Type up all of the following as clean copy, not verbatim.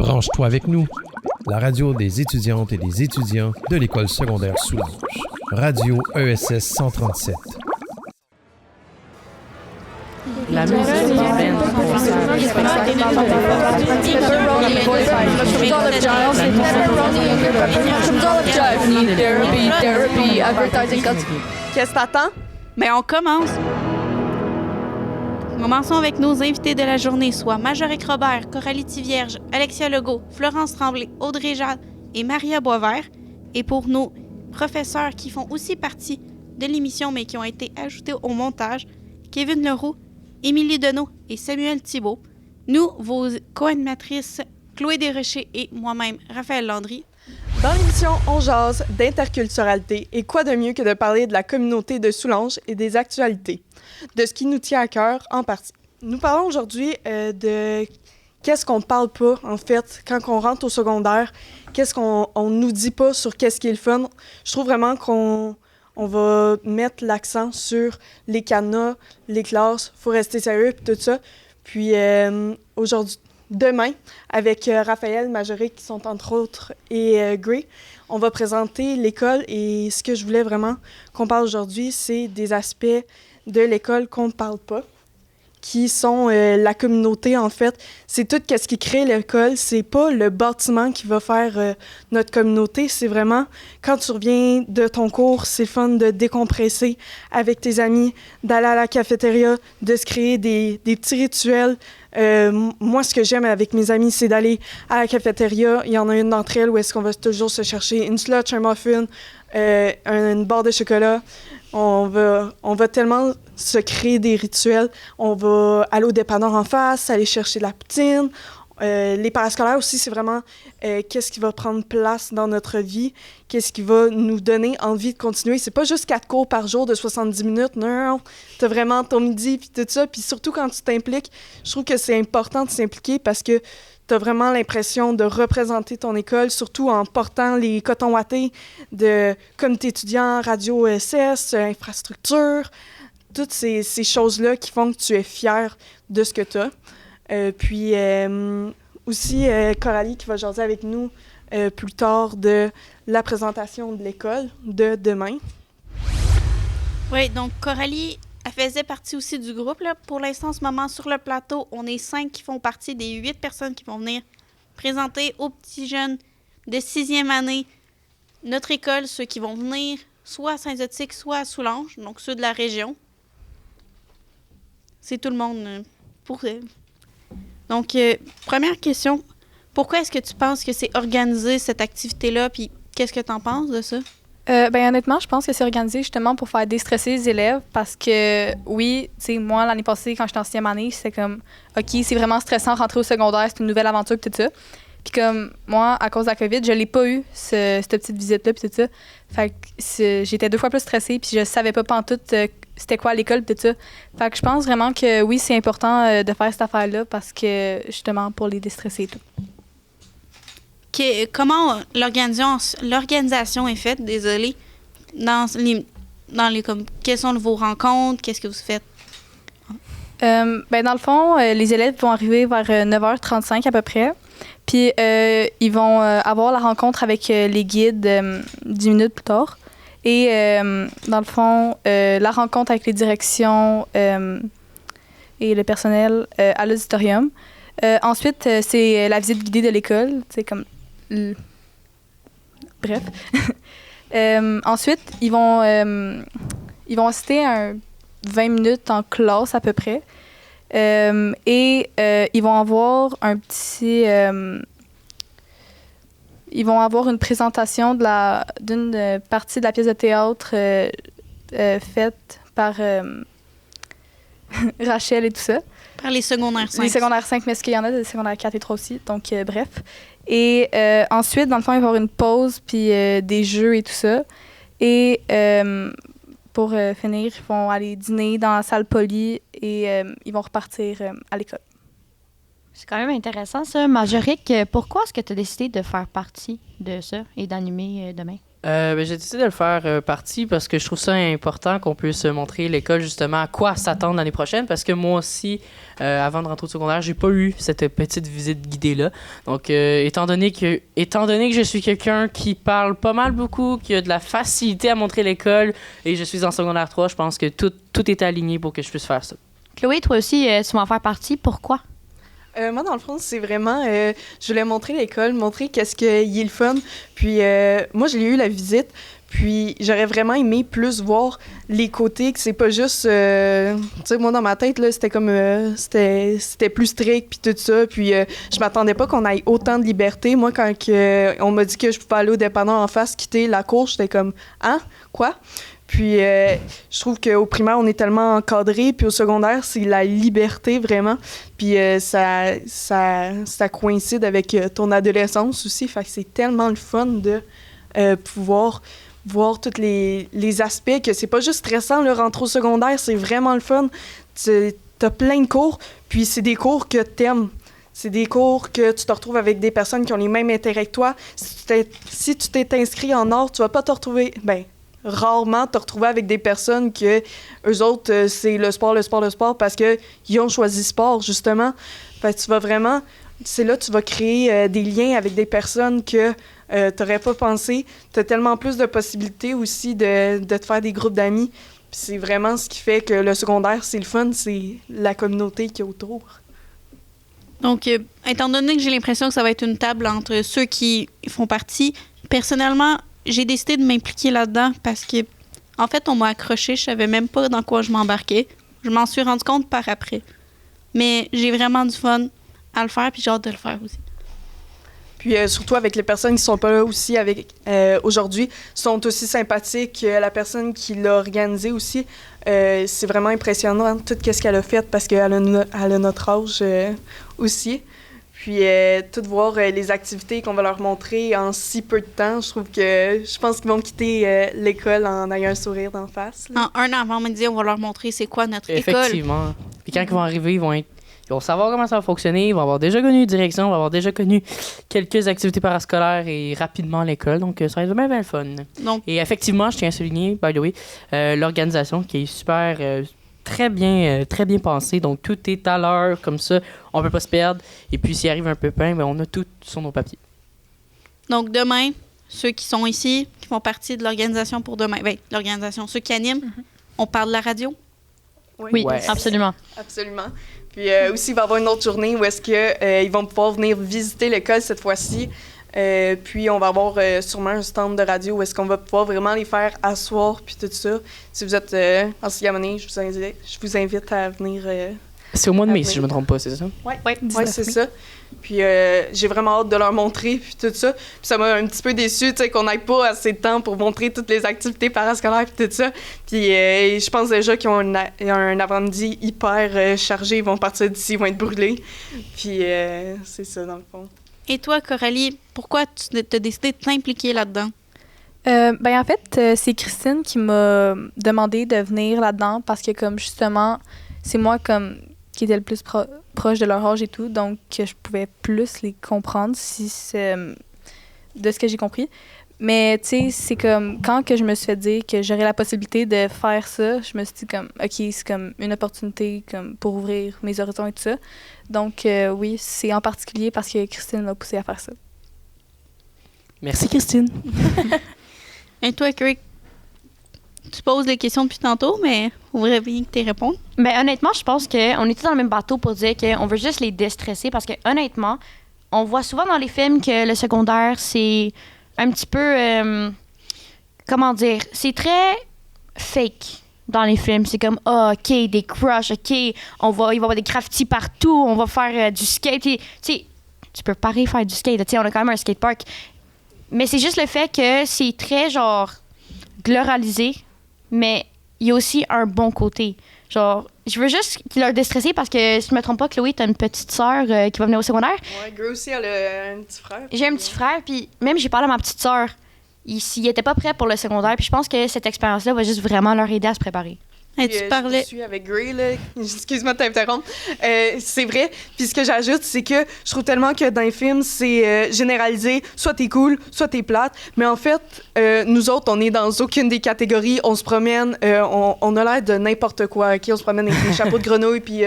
Branche-toi avec nous, la radio des étudiantes et des étudiants de l'école secondaire Soulanges. Radio ESS 137. La musique urbaine Qu'est-ce que t'attends? Ben, on commence. Commençons avec nos invités de la journée, soit Majorique Robert, Coralie Tivierge, Alexia Legault, Florence Tremblay, Audrey Jade et Maria Boisvert. Et pour nos professeurs qui font aussi partie de l'émission, mais qui ont été ajoutés au montage, Kevin Leroux, Émilie Deneau et Samuel Thibault. Nous, vos co-animatrices, Chloé Desrochers et moi-même, Raphaël Landry. Dans l'émission On jase d'interculturalité, et quoi de mieux que de parler de la communauté de Soulanges et des actualités, de ce qui nous tient à cœur en partie. Nous parlons aujourd'hui de qu'est-ce qu'on parle pas, en fait, quand on rentre au secondaire, qu'est-ce qu'on nous dit pas sur qu'est-ce qui est le fun. Je trouve vraiment qu'on va mettre l'accent sur les cadenas, les classes, faut rester sérieux, puis tout ça. Puis aujourd'hui, demain, avec Raphaël, Majorique, qui sont entre autres, et Gray, on va présenter l'école. Et ce que je voulais vraiment qu'on parle aujourd'hui, c'est des aspects de l'école qu'on ne parle pas, qui sont la communauté, en fait. C'est tout ce qui crée l'école. C'est pas le bâtiment qui va faire notre communauté. C'est vraiment, quand tu reviens de ton cours, c'est le fun de décompresser avec tes amis, d'aller à la cafétéria, de se créer des petits rituels. Moi, ce que j'aime avec mes amis, c'est d'aller à la cafétéria. Il y en a une d'entre elles où est-ce qu'on va toujours se chercher une slush, un muffin, une barre de chocolat. On va tellement se créer des rituels. On va aller au dépanneur en face, aller chercher de la poutine. Les parascolaires aussi, c'est vraiment qu'est-ce qui va prendre place dans notre vie, qu'est-ce qui va nous donner envie de continuer. C'est pas juste 4 cours par jour de 70 minutes. Non, t'as vraiment ton midi puis tout ça. Puis surtout quand tu t'impliques, je trouve que c'est important de s'impliquer parce que t'as vraiment l'impression de représenter ton école, surtout en portant les cotons wattés de comité étudiant, radio ESS, infrastructure, toutes ces choses-là qui font que tu es fier de ce que tu as. Puis aussi, Coralie qui va jaser avec nous plus tard de la présentation de l'école de demain. Oui, donc Coralie, elle faisait partie aussi du groupe. Là. Pour l'instant, en ce moment, sur le plateau, on est 5 qui font partie des 8 personnes qui vont venir présenter aux petits jeunes de 6e année notre école, ceux qui vont venir soit à Saint-Zotique, soit à Soulanges, donc ceux de la région. C'est tout le monde pour eux. Donc, première question, pourquoi est-ce que tu penses que c'est organisé, cette activité-là, puis qu'est-ce que tu en penses de ça? Honnêtement, je pense que c'est organisé justement pour faire déstresser les élèves parce que, oui, tu sais, moi, l'année passée, quand j'étais en 6e année, c'était comme, OK, c'est vraiment stressant rentrer au secondaire, c'est une nouvelle aventure, puis tout ça. Puis comme, moi, à cause de la COVID, je l'ai pas eu, cette petite visite-là, puis tout ça. Fait que j'étais 2 fois plus stressée, puis je savais pas pantoute c'était quoi à l'école, puis tout ça. Fait que je pense vraiment que, oui, c'est important de faire cette affaire-là parce que, justement, pour les déstresser et tout. Comment l'organisation est faite, désolée, dans les comme, quelles sont vos rencontres, qu'est-ce que vous faites? Dans le fond, les élèves vont arriver vers 9h35 à peu près. Puis ils vont avoir la rencontre avec les guides 10 minutes plus tard. Et dans le fond, la rencontre avec les directions et le personnel à l'auditorium. Ensuite, c'est la visite guidée de l'école. C'est comme... Bref. Ensuite, ils vont assister à 20 minutes en classe à peu près. Et ils vont avoir un petit... ils vont avoir une présentation d'une partie de la pièce de théâtre faite par Rachel et tout ça. Par les secondaires 5. Les secondaires 5, mais est-ce qu'il y en a des secondaires 4 et 3 aussi? Donc, bref. Et ensuite, dans le fond, il va y avoir une pause, puis des jeux et tout ça. Et pour finir, ils vont aller dîner dans la salle polie et ils vont repartir à l'école. C'est quand même intéressant, ça. Majorique, pourquoi est-ce que tu as décidé de faire partie de ça et d'animer demain? J'ai décidé de le faire partie parce que je trouve ça important qu'on puisse montrer l'école justement à quoi s'attendre l'année prochaine parce que moi aussi, avant de rentrer au secondaire, j'ai pas eu cette petite visite guidée-là. Donc, étant donné que je suis quelqu'un qui parle pas mal beaucoup, qui a de la facilité à montrer l'école et je suis en secondaire 3, je pense que tout est aligné pour que je puisse faire ça. Chloé, toi aussi, tu vas en faire partie. Pourquoi? Moi, dans le fond, c'est vraiment... je voulais montrer l'école, montrer qu'est-ce qu'il est le fun. Puis, moi, j'ai eu la visite. Puis, j'aurais vraiment aimé plus voir les côtés, que c'est pas juste... tu sais, moi, dans ma tête, là, c'était comme... c'était plus strict, puis tout ça. Puis, je m'attendais pas qu'on ait autant de liberté. Moi, quand on m'a dit que je pouvais aller au dépanneur en face, quitter la cour, j'étais comme... Hein? Quoi? Puis, je trouve qu'au primaire, on est tellement encadré, puis au secondaire, c'est la liberté, vraiment. Puis, ça coïncide avec ton adolescence aussi. Fait que c'est tellement le fun de pouvoir voir tous les aspects, que c'est pas juste stressant, le rentrer au secondaire, c'est vraiment le fun. T'as plein de cours, puis c'est des cours que t'aimes. C'est des cours que tu te retrouves avec des personnes qui ont les mêmes intérêts que toi. Si tu t'es inscrit en art, tu vas pas te retrouver... rarement te retrouver avec des personnes que eux autres, c'est le sport parce qu'ils ont choisi sport, justement. Fait que tu vas vraiment... C'est là que tu vas créer des liens avec des personnes que t'aurais pas pensé. T'as tellement plus de possibilités aussi de te faire des groupes d'amis. Puis c'est vraiment ce qui fait que le secondaire, c'est le fun, c'est la communauté qui est autour. Donc, étant donné que j'ai l'impression que ça va être une table entre ceux qui font partie, personnellement, j'ai décidé de m'impliquer là-dedans parce que, en fait, on m'a accroché. Je savais même pas dans quoi je m'embarquais. Je m'en suis rendu compte par après. Mais j'ai vraiment du fun à le faire, puis j'ai hâte de le faire aussi. Puis surtout avec les personnes qui sont pas là aussi aujourd'hui, sont aussi sympathiques. La personne qui l'a organisé aussi, c'est vraiment impressionnant tout ce qu'elle a fait parce qu'elle a notre âge aussi. Puis, tout voir les activités qu'on va leur montrer en si peu de temps, je pense qu'ils vont quitter l'école en ayant un sourire d'en face. Là. En un avant-midi, on va leur montrer c'est quoi notre école. Effectivement. Puis quand ils vont arriver, ils vont savoir comment ça va fonctionner, ils vont avoir déjà connu une direction, ils vont avoir déjà connu quelques activités parascolaires et rapidement l'école. Donc, ça va être vraiment bien le fun. Donc, et effectivement, je tiens à souligner, by the way, l'organisation qui est super... très bien pensé. Donc, tout est à l'heure, comme ça, on peut pas se perdre. Et puis, s'il arrive un pépin, on a tout sur nos papiers. Donc, demain, ceux qui sont ici, qui font partie de l'organisation pour demain, l'organisation, ceux qui animent, on parle de la radio? Oui, ouais. Absolument. Absolument. Puis aussi, il va y avoir une autre journée où est-ce qu'ils vont pouvoir venir visiter l'école cette fois-ci. Puis on va avoir sûrement un stand de radio où est-ce qu'on va pouvoir vraiment les faire asseoir puis tout ça. Si vous êtes en Sigamonais, je vous invite à venir. C'est au mois de mai, si je ne me trompe pas, c'est ça? Oui, c'est ça. Puis j'ai vraiment hâte de leur montrer puis tout ça. Puis ça m'a un petit peu déçue, tu sais, qu'on n'ait pas assez de temps pour montrer toutes les activités parascolaires puis tout ça. Puis je pense déjà qu'ils ont un avant-midi hyper chargé. Ils vont partir d'ici, ils vont être brûlés. Puis c'est ça, dans le fond. Et toi, Coralie, pourquoi tu as décidé de t'impliquer là-dedans? En fait, c'est Christine qui m'a demandé de venir là-dedans parce que, comme justement, c'est moi qui était le plus proche de leur âge et tout, donc que je pouvais plus les comprendre de ce que j'ai compris. Mais, tu sais, c'est comme quand que je me suis fait dire que j'aurais la possibilité de faire ça, je me suis dit comme, OK, c'est comme une opportunité comme pour ouvrir mes horizons et tout ça. Donc, oui, c'est en particulier parce que Christine m'a poussée à faire ça. Merci, Christine. Et toi, Craig, tu poses des questions depuis tantôt, mais on voudrait bien que tu répondes. Ben, honnêtement, je pense qu'on était dans le même bateau pour dire qu'on veut juste les déstresser parce que, honnêtement, on voit souvent dans les films que le secondaire, c'est un petit peu... comment dire? C'est très fake dans les films. C'est comme, OK, des crushs, OK, il va y avoir des graffitis partout, on va faire du skate. Tu sais, tu peux pas faire du skate, tu sais, on a quand même un skatepark. Mais c'est juste le fait que c'est très, genre, gloralisé, mais il y a aussi un bon côté. Genre, je veux juste leur déstresser parce que, si je me trompe pas, Chloé, t'as une petite sœur qui va venir au secondaire. Ouais, Greg aussi, elle a un petit frère. J'ai un petit frère, puis même j'ai parlé à ma petite sœur. Il était pas prêt pour le secondaire, puis je pense que cette expérience-là va juste vraiment leur aider à se préparer. Hey, tu parlais... Je suis avec Gray, là. Excuse-moi de t'interrompre. C'est vrai. Puis ce que j'ajoute, c'est que je trouve tellement que dans les films, c'est généralisé. Soit t'es cool, soit t'es plate. Mais en fait, nous autres, on est dans aucune des catégories. On se promène, on a l'air de n'importe quoi. OK? On se promène avec des chapeaux de grenouille puis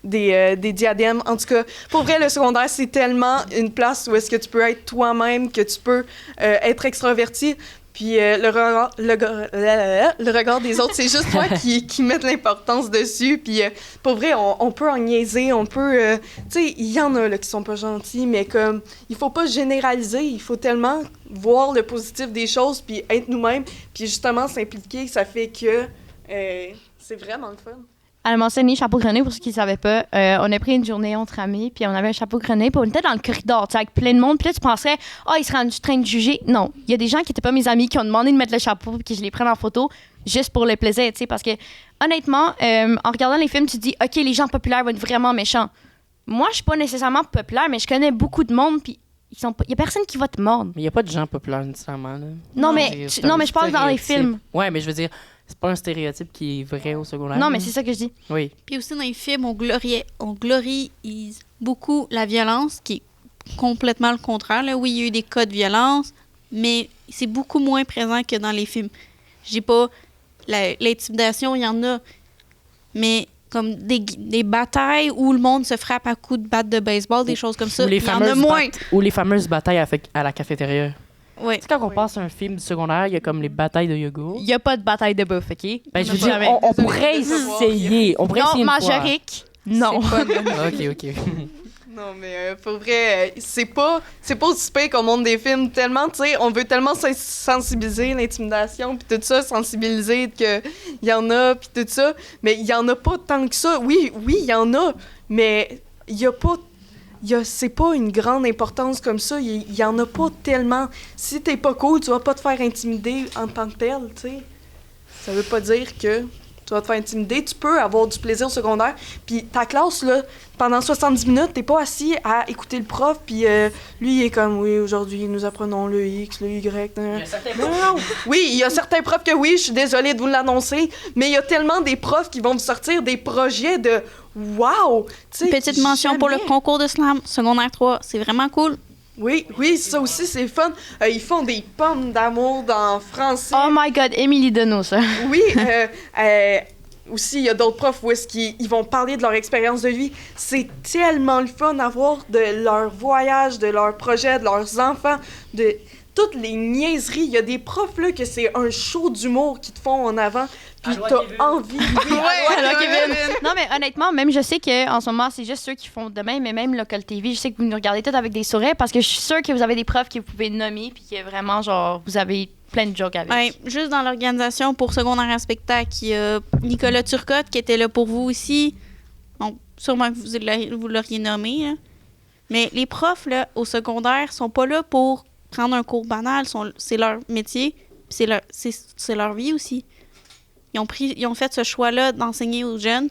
des diadèmes. En tout cas, pour vrai, le secondaire, c'est tellement une place où est-ce que tu peux être toi-même, que tu peux être extraverti. Puis le regard des autres, c'est juste toi qui met de l'importance dessus. Puis pour vrai, on peut en niaiser, on peut... tu sais, il y en a là, qui sont pas gentils, mais comme, il faut pas généraliser, il faut tellement voir le positif des choses, puis être nous-mêmes, puis justement s'impliquer, ça fait que c'est vraiment le fun. Elle a mentionné chapeau grenouille pour ceux qui ne savaient pas. On a pris une journée entre amis, puis on avait un chapeau grenouille, puis on était dans le corridor, tu sais, avec plein de monde. Puis là, tu penserais, ils seraient en train de juger. Non, il y a des gens qui n'étaient pas mes amis qui ont demandé de mettre le chapeau, puis que je les prenne en photo juste pour le plaisir, tu sais, parce que honnêtement, en regardant les films, tu te dis, OK, les gens populaires vont être vraiment méchants. Moi, je suis pas nécessairement populaire, mais je connais beaucoup de monde, puis il y a personne qui va te mordre. Mais il y a pas de gens populaires nécessairement, là. Non, mais je parle dans les films. Ouais, mais je veux dire, c'est pas un stéréotype qui est vrai au secondaire. Non, mais c'est ça que je dis. Oui. Puis aussi, dans les films, on glorifie beaucoup la violence, qui est complètement le contraire. Là. Oui, il y a eu des cas de violence, mais c'est beaucoup moins présent que dans les films. Je dis pas l'intimidation, il y en a, mais comme des batailles où le monde se frappe à coups de batte de baseball, des choses comme ça, il y en a moins. Ou les fameuses batailles à la cafétéria. Ouais. Tu sais, quand on passe un film du secondaire, il y a comme les batailles de yogourt. Il n'y a pas de bataille de bouffe, OK? Ben, je veux dire, on pourrait essayer. On pourrait essayer non, une fois. Majorique, non. OK. Non, mais pour vrai, c'est pas aussi pire qu'on monte des films tellement, tu sais, on veut tellement sensibiliser l'intimidation puis tout ça, sensibiliser qu'il y en a puis tout ça, mais il y en a pas tant que ça. Oui, il y en a, mais il y a pas... c'est pas une grande importance comme ça. Il y en a pas tellement. Si t'es pas cool, tu vas pas te faire intimider en tant que tel, tu sais. Ça veut pas dire que tu vas te faire intimider. Tu peux avoir du plaisir au secondaire. Puis ta classe, là, pendant 70 minutes, t'es pas assis à écouter le prof, puis lui, il est comme, oui, aujourd'hui, nous apprenons le X, le Y. Non. Oui, il y a certains profs que oui, je suis désolée de vous l'annoncer, mais il y a tellement des profs qui vont vous sortir des projets de wow! Petite mention pour le concours de slam, secondaire 3, c'est vraiment cool. Oui, ça aussi, c'est fun. Ils font des pommes d'amour dans français. Oh my God, Émilie Deneau, ça. Oui, aussi, il y a d'autres profs où est-ce qu'ils vont parler de leur expérience de vie. C'est tellement le fun à voir de leur voyage, de leurs projets, de leurs enfants, de toutes les niaiseries. Il y a des profs, là, que c'est un show d'humour qu'ils te font en avant, puis t'as envie. Oui, allô, Kevin. Non, mais honnêtement, même je sais qu'en ce moment, c'est juste ceux qui font de même, mais même Local TV, je sais que vous nous regardez tous avec des sourires parce que je suis sûre que vous avez des profs que vous pouvez nommer, puis que vraiment, genre, vous avez plein de jokes avec. Ouais, juste dans l'organisation pour secondaire en spectacle, il y a Nicolas Turcotte qui était là pour vous aussi. Bon, sûrement que vous l'auriez nommé. Là. Mais les profs là, au secondaire sont pas là pour prendre un cours banal. C'est leur métier, puis c'est leur vie aussi. Ils ont fait ce choix-là d'enseigner aux jeunes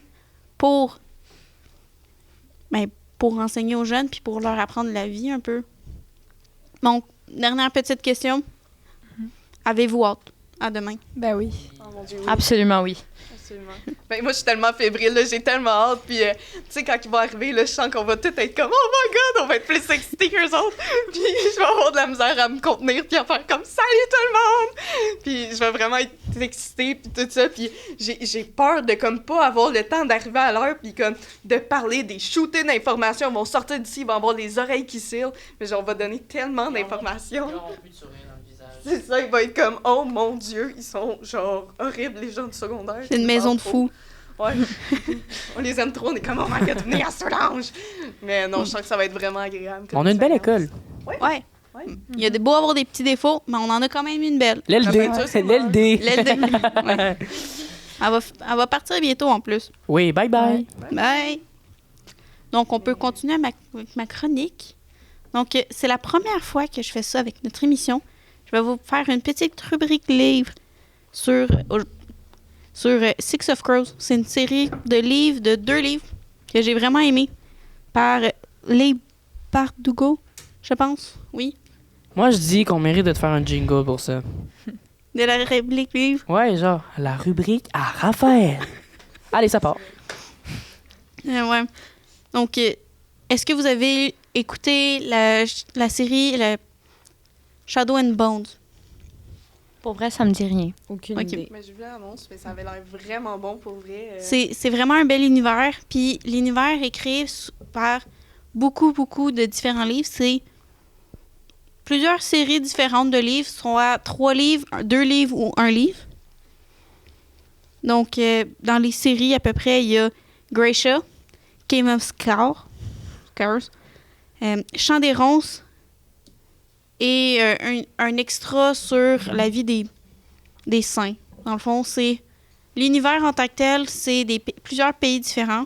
pour enseigner aux jeunes puis pour leur apprendre la vie un peu. Donc, dernière petite question. Avez-vous hâte à demain? Ben oui. Oh mon Dieu, oui. Absolument, oui. Absolument. Ben, moi, je suis tellement fébrile, là, j'ai tellement hâte. Puis, tu sais, quand ils vont arriver, là, je sens qu'on va tous être comme « Oh my God! » On va être plus excités qu'eux autres. Puis, je vais avoir de la misère à me contenir puis à faire comme « Salut tout le monde! » Puis, je vais vraiment être excitée puis tout ça. Puis, j'ai peur de comme pas avoir le temps d'arriver à l'heure puis comme de parler des shooters d'informations. Ils vont sortir d'ici, ils vont avoir les oreilles qui cillent. Mais genre, on va donner tellement d'informations. C'est ça, il va être comme « Oh mon Dieu! » Ils sont genre horribles, les gens du secondaire. C'est une maison de fous. Ouais. On les aime trop, on est comme « Oh my God, venez à Soulanges! » Mais non, je sens que ça va être vraiment agréable. On a une belle école. Ouais. Il y a beau avoir des petits défauts, mais on en a quand même une belle. L'LD. C'est l'LD. Ouais. Elle va partir bientôt en plus. Oui, bye bye. Bye. Donc, on peut continuer avec ma chronique. Donc, c'est la première fois que je fais ça avec notre émission. Je vais vous faire une petite rubrique livre sur Six of Crows. C'est une série de livres, de 2 livres, que j'ai vraiment aimé, par Leigh Bardugo, je pense. Oui. Moi, je dis qu'on mérite de te faire un jingle pour ça. De la réplique livre. Ouais, genre, la rubrique à Raphaël. Allez, ça part. Ouais. Donc, est-ce que vous avez écouté la série Shadow and Bones? Pour vrai, ça me dit rien. Aucune Ok. idée. Mais j'ai vu l'annonce, mais ça avait l'air vraiment bon pour vrai. C'est vraiment un bel univers. Puis l'univers est créé par beaucoup de différents livres. C'est plusieurs séries différentes de livres, soit 3 livres, 2 livres ou 1 livre. Donc, dans les séries, à peu près, il y a Gracia, Game of Scars, Chant des ronces et un extra sur la vie des saints. Dans le fond, c'est l'univers en tant que tel, c'est plusieurs pays différents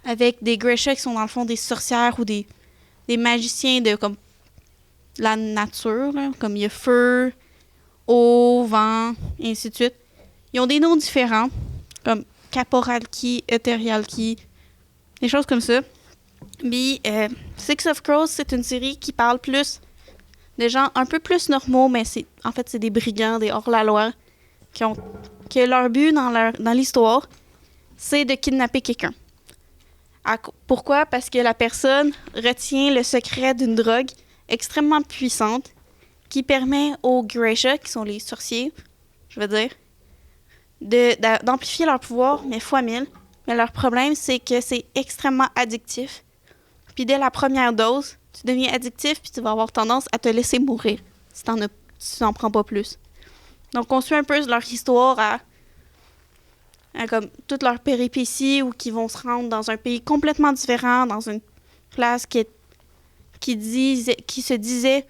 avec des Gracia qui sont dans le fond des sorcières ou des magiciens de comme la nature, là, comme il y a feu, eau, vent, et ainsi de suite. Ils ont des noms différents, comme Caporalki, Eterialki, des choses comme ça. Puis, Six of Crows, c'est une série qui parle plus des gens un peu plus normaux, mais en fait, c'est des brigands, des hors-la-loi, que leur but dans l'histoire, c'est de kidnapper quelqu'un. Pourquoi? Parce que la personne retient le secret d'une drogue extrêmement puissante qui permet aux Gracia, qui sont les sorciers, je veux dire, d'amplifier leur pouvoir, mais fois 1000. Mais leur problème, c'est que c'est extrêmement addictif. Puis dès la première dose, tu deviens addictif, puis tu vas avoir tendance à te laisser mourir si tu n'en prends pas plus. Donc, on suit un peu leur histoire à comme toutes leurs péripéties où qu'ils vont se rendre dans un pays complètement différent, dans une classe qui se disait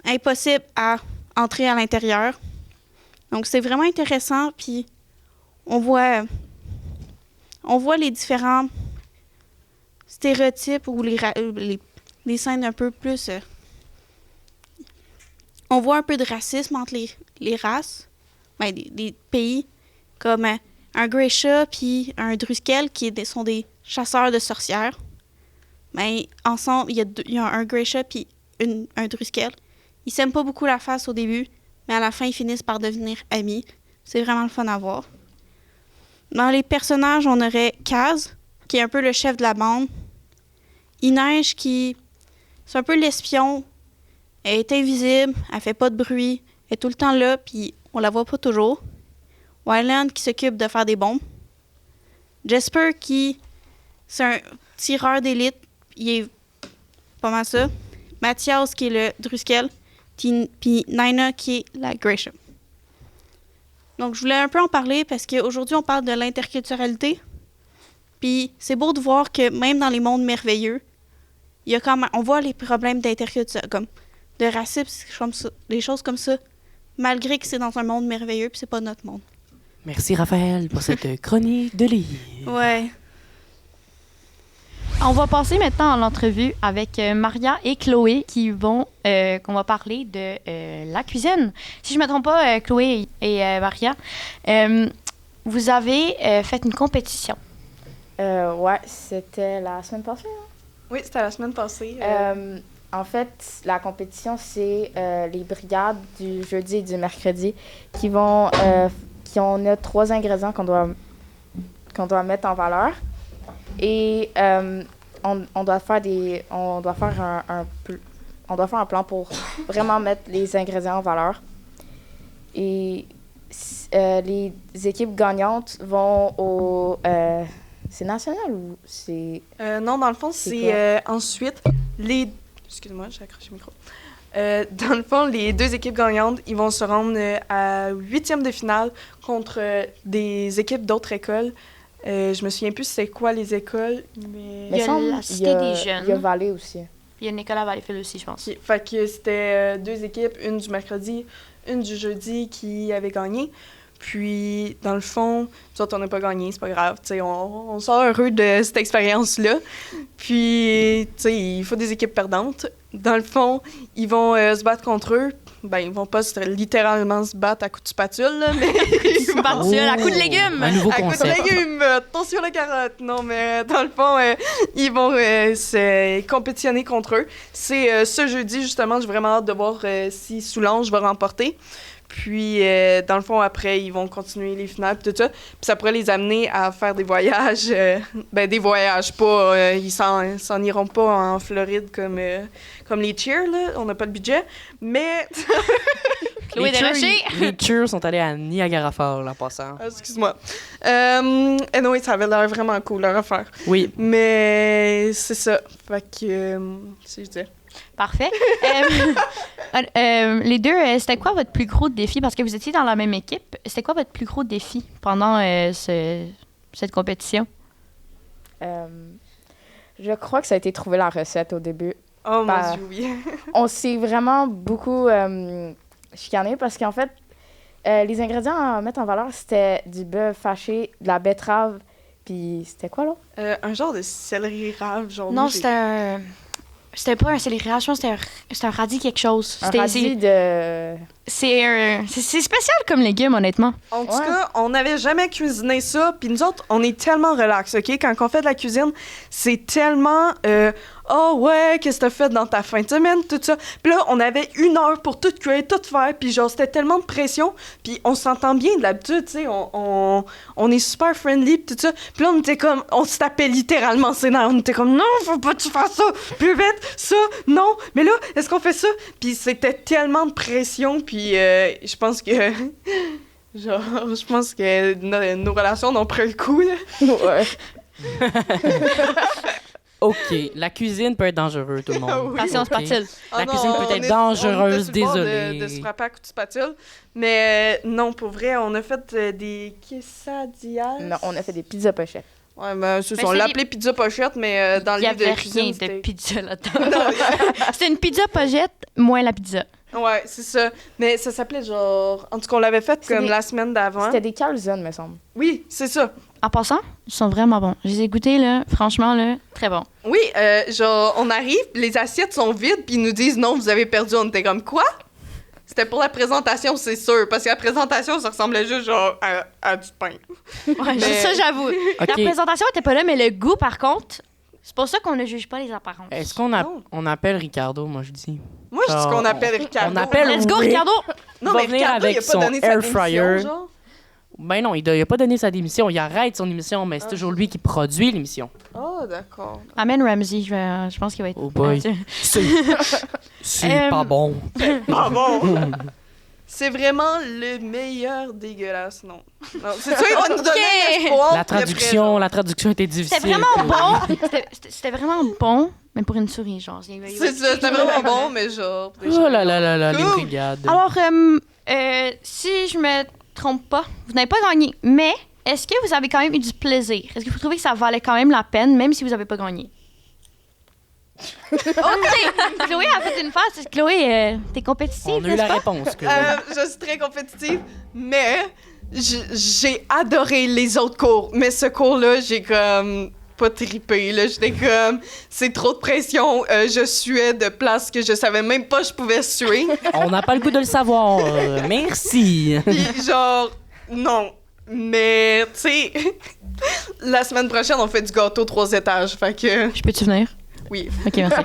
impossible à entrer à l'intérieur. Donc, c'est vraiment intéressant, puis on voit les différents stéréotypes ou les scènes un peu plus... on voit un peu de racisme entre les races, ben, des pays, comme un Gracia puis un Druskel qui sont des chasseurs de sorcières. Ben, ensemble, il y a un Gracia puis un Druskel. Ils s'aiment pas beaucoup la face au début, mais à la fin, ils finissent par devenir amis. C'est vraiment le fun à voir. Dans les personnages, on aurait Kaz, qui est un peu le chef de la bande. Inej, c'est un peu l'espion. Elle est invisible, elle fait pas de bruit, elle est tout le temps là, puis on la voit pas toujours. Wyland, qui s'occupe de faire des bombes. Jesper, c'est un tireur d'élite, il est pas mal ça. Mathias, qui est le Druskel, puis Nina, qui est la Gracia. Donc, je voulais un peu en parler parce qu'aujourd'hui, on parle de l'interculturalité. Puis, c'est beau de voir que même dans les mondes merveilleux, il y a quand même, on voit les problèmes d'interculturalité, comme de racisme, des choses comme ça, malgré que c'est dans un monde merveilleux, puis c'est pas notre monde. Merci, Raphaël, pour cette chronique de livre. Ouais. On va passer maintenant à l'entrevue avec Maria et Chloé qu'on va parler de la cuisine. Si je ne me trompe pas, Chloé et Maria, vous avez fait une compétition. Ouais, c'était la semaine passée. Hein? Oui, c'était la semaine passée. En fait, la compétition, c'est les brigades du jeudi et du mercredi qui ont 3 ingrédients qu'on doit mettre en valeur. Et on doit faire un plan pour vraiment mettre les ingrédients en valeur. Et les équipes gagnantes vont au... c'est national ou c'est... Non, dans le fond, c'est ensuite les... Excuse-moi, j'ai accroché le micro. Dans le fond, les 2 équipes gagnantes, ils vont se rendre à 8e de finale contre des équipes d'autres écoles. Je me souviens plus c'est quoi les écoles, mais... Il y a la Cité des Jeunes. Il y a Vallée aussi. Il y a Nicolas Valleyfield aussi, je pense. Okay. Fait que c'était 2 équipes, une du mercredi, une du jeudi qui avait gagné. Puis, dans le fond, nous autres, on n'a pas gagné, c'est pas grave. On sort heureux de cette expérience-là. Puis, il faut des équipes perdantes. Dans le fond, ils vont se battre contre eux. Ben, ils vont pas littéralement se battre à coups de spatule, là, mais... à coups de légumes! Un nouveau à coups concept. de légumes! Attention la carotte! Non, mais dans le fond, ils vont se compétitionner contre eux. C'est ce jeudi, justement, j'ai vraiment hâte de voir si Soulanges va remporter. Puis, dans le fond, après, ils vont continuer les finales, puis tout ça. Puis ça pourrait les amener à faire des voyages. Des voyages, pas... ils s'en iront pas en Floride comme les cheers, là. On n'a pas de budget. Mais... Chloé Desrochers. Les cheers sont allés à Niagara Falls, en passant. Excuse-moi. Anyway, ça avait l'air vraiment cool, leur affaire. Oui. Mais c'est ça. Fait que... si je disais... Parfait. Les deux, c'était quoi votre plus gros défi? Parce que vous étiez dans la même équipe. C'était quoi votre plus gros défi pendant cette compétition? Je crois que ça a été trouver la recette au début. Oh mon Dieu, oui. On s'est vraiment beaucoup chicané parce qu'en fait, les ingrédients à mettre en valeur, c'était du bœuf haché, de la betterave, puis c'était quoi, là? Un genre de céleri rave, genre... Non, c'était pas un céleri rave, je pense que c'était un radis quelque chose. Un radis de... C'est spécial comme légume, honnêtement. En tout cas, on n'avait jamais cuisiné ça. Puis nous autres, on est tellement relax, OK? Quand on fait de la cuisine, c'est tellement... oh ouais, qu'est-ce que t'as fait dans ta fin de semaine, tout ça. Puis là, on avait 1 heure pour tout cuire, tout faire. Puis genre, c'était tellement de pression. Puis on s'entend bien de l'habitude, tu sais. On est super friendly, puis tout ça. Puis là, on était comme... On se tapait littéralement ses nerfs. On était comme, non, faut pas que tu fasses ça. Plus vite, ça, non. Mais là, est-ce qu'on fait ça? Puis c'était tellement de pression. Puis je pense que... Genre, je pense que nos relations n'ont pris le coup, là. Ouais. OK, la cuisine peut être dangereuse, tout le monde. Oui. Passion OK. spatule. La cuisine peut être dangereuse, désolé. De se frapper à coups de spatule. Mais non, pour vrai, on a fait des quesadillas. Non, on a fait des pizzas pochettes. Ouais, mais c'est Mais ça, on c'est l'appelait pizza pochette, mais dans le Il y livre de avait cuisine, rien de c'était... pizza là-dedans. C'était une pizza pogette, moins la pizza. Ouais, c'est ça. Mais ça s'appelait genre... En tout cas, on l'avait fait comme la semaine d'avant. C'était des calzones, me semble. Oui, c'est ça. En passant, ils sont vraiment bons. Je les ai goûtés, là, franchement, là, très bons. Oui, genre, on arrive, les assiettes sont vides, puis ils nous disent « Non, vous avez perdu. » On était comme « Quoi? » C'était pour la présentation, c'est sûr. Parce que la présentation, ça ressemblait juste genre à du pain. Ouais, Mais- ça, j'avoue. La OK. présentation était pas là, mais le goût, par contre, c'est pour ça qu'on ne juge pas les apparences. Est-ce qu'on Non. on appelle Ricardo, moi, je dis? Moi, je dis qu'on appelle Ricardo. on appelle- Let's go, Oui. Ricardo! Non, va mais venir Ricardo, avec il a pas son donné sa air démission, fryer. genre. Ben non, il a pas donné sa démission. Il arrête son émission, mais c'est toujours lui qui produit l'émission. Oh, d'accord. Amène Ramsey, je pense qu'il va être... Oh boy. C'est pas bon. Ah bon? C'est vraiment le meilleur dégueulasse, non. Non, c'est ça, il va nous donner un espoir. La traduction était difficile. C'était vraiment bon. C'était vraiment bon, mais pour une souris, genre. C'est ça, c'était vraiment bon, mais genre... Oh là là là là, les Cool. brigades. Alors, si je me trompe pas, vous n'avez pas gagné, mais est-ce que vous avez quand même eu du plaisir? Est-ce que vous trouvez que ça valait quand même la peine, même si vous n'avez pas gagné? OK! Chloé a fait une face. Chloé, t'es compétitive, On a eu n'est-ce la pas? réponse. Que... Je suis très compétitive, mais j'ai adoré les autres cours. Mais ce cours-là, j'ai comme pas trippé. Là. J'étais comme, c'est trop de pression. Je suais de place que je savais même pas que je pouvais suer. On n'a pas le goût de le savoir. Merci. Puis genre, non. Mais, tu sais, la semaine prochaine, on fait du gâteau 3 étages. Fait que, Je peux-tu venir? oui. OK, merci.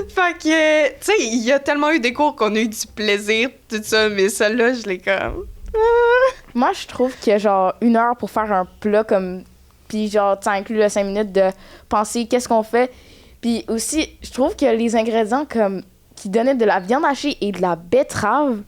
Fait que, tu sais, il y a tellement eu des cours qu'on a eu du plaisir, tout ça, mais celle-là, je l'ai comme... Moi, je trouve qu'il y a genre 1 heure pour faire un plat comme... Puis genre, ça inclut le 5 minutes de penser qu'est-ce qu'on fait. Puis aussi, je trouve que les ingrédients comme qui donnaient de la viande hachée et de la betterave,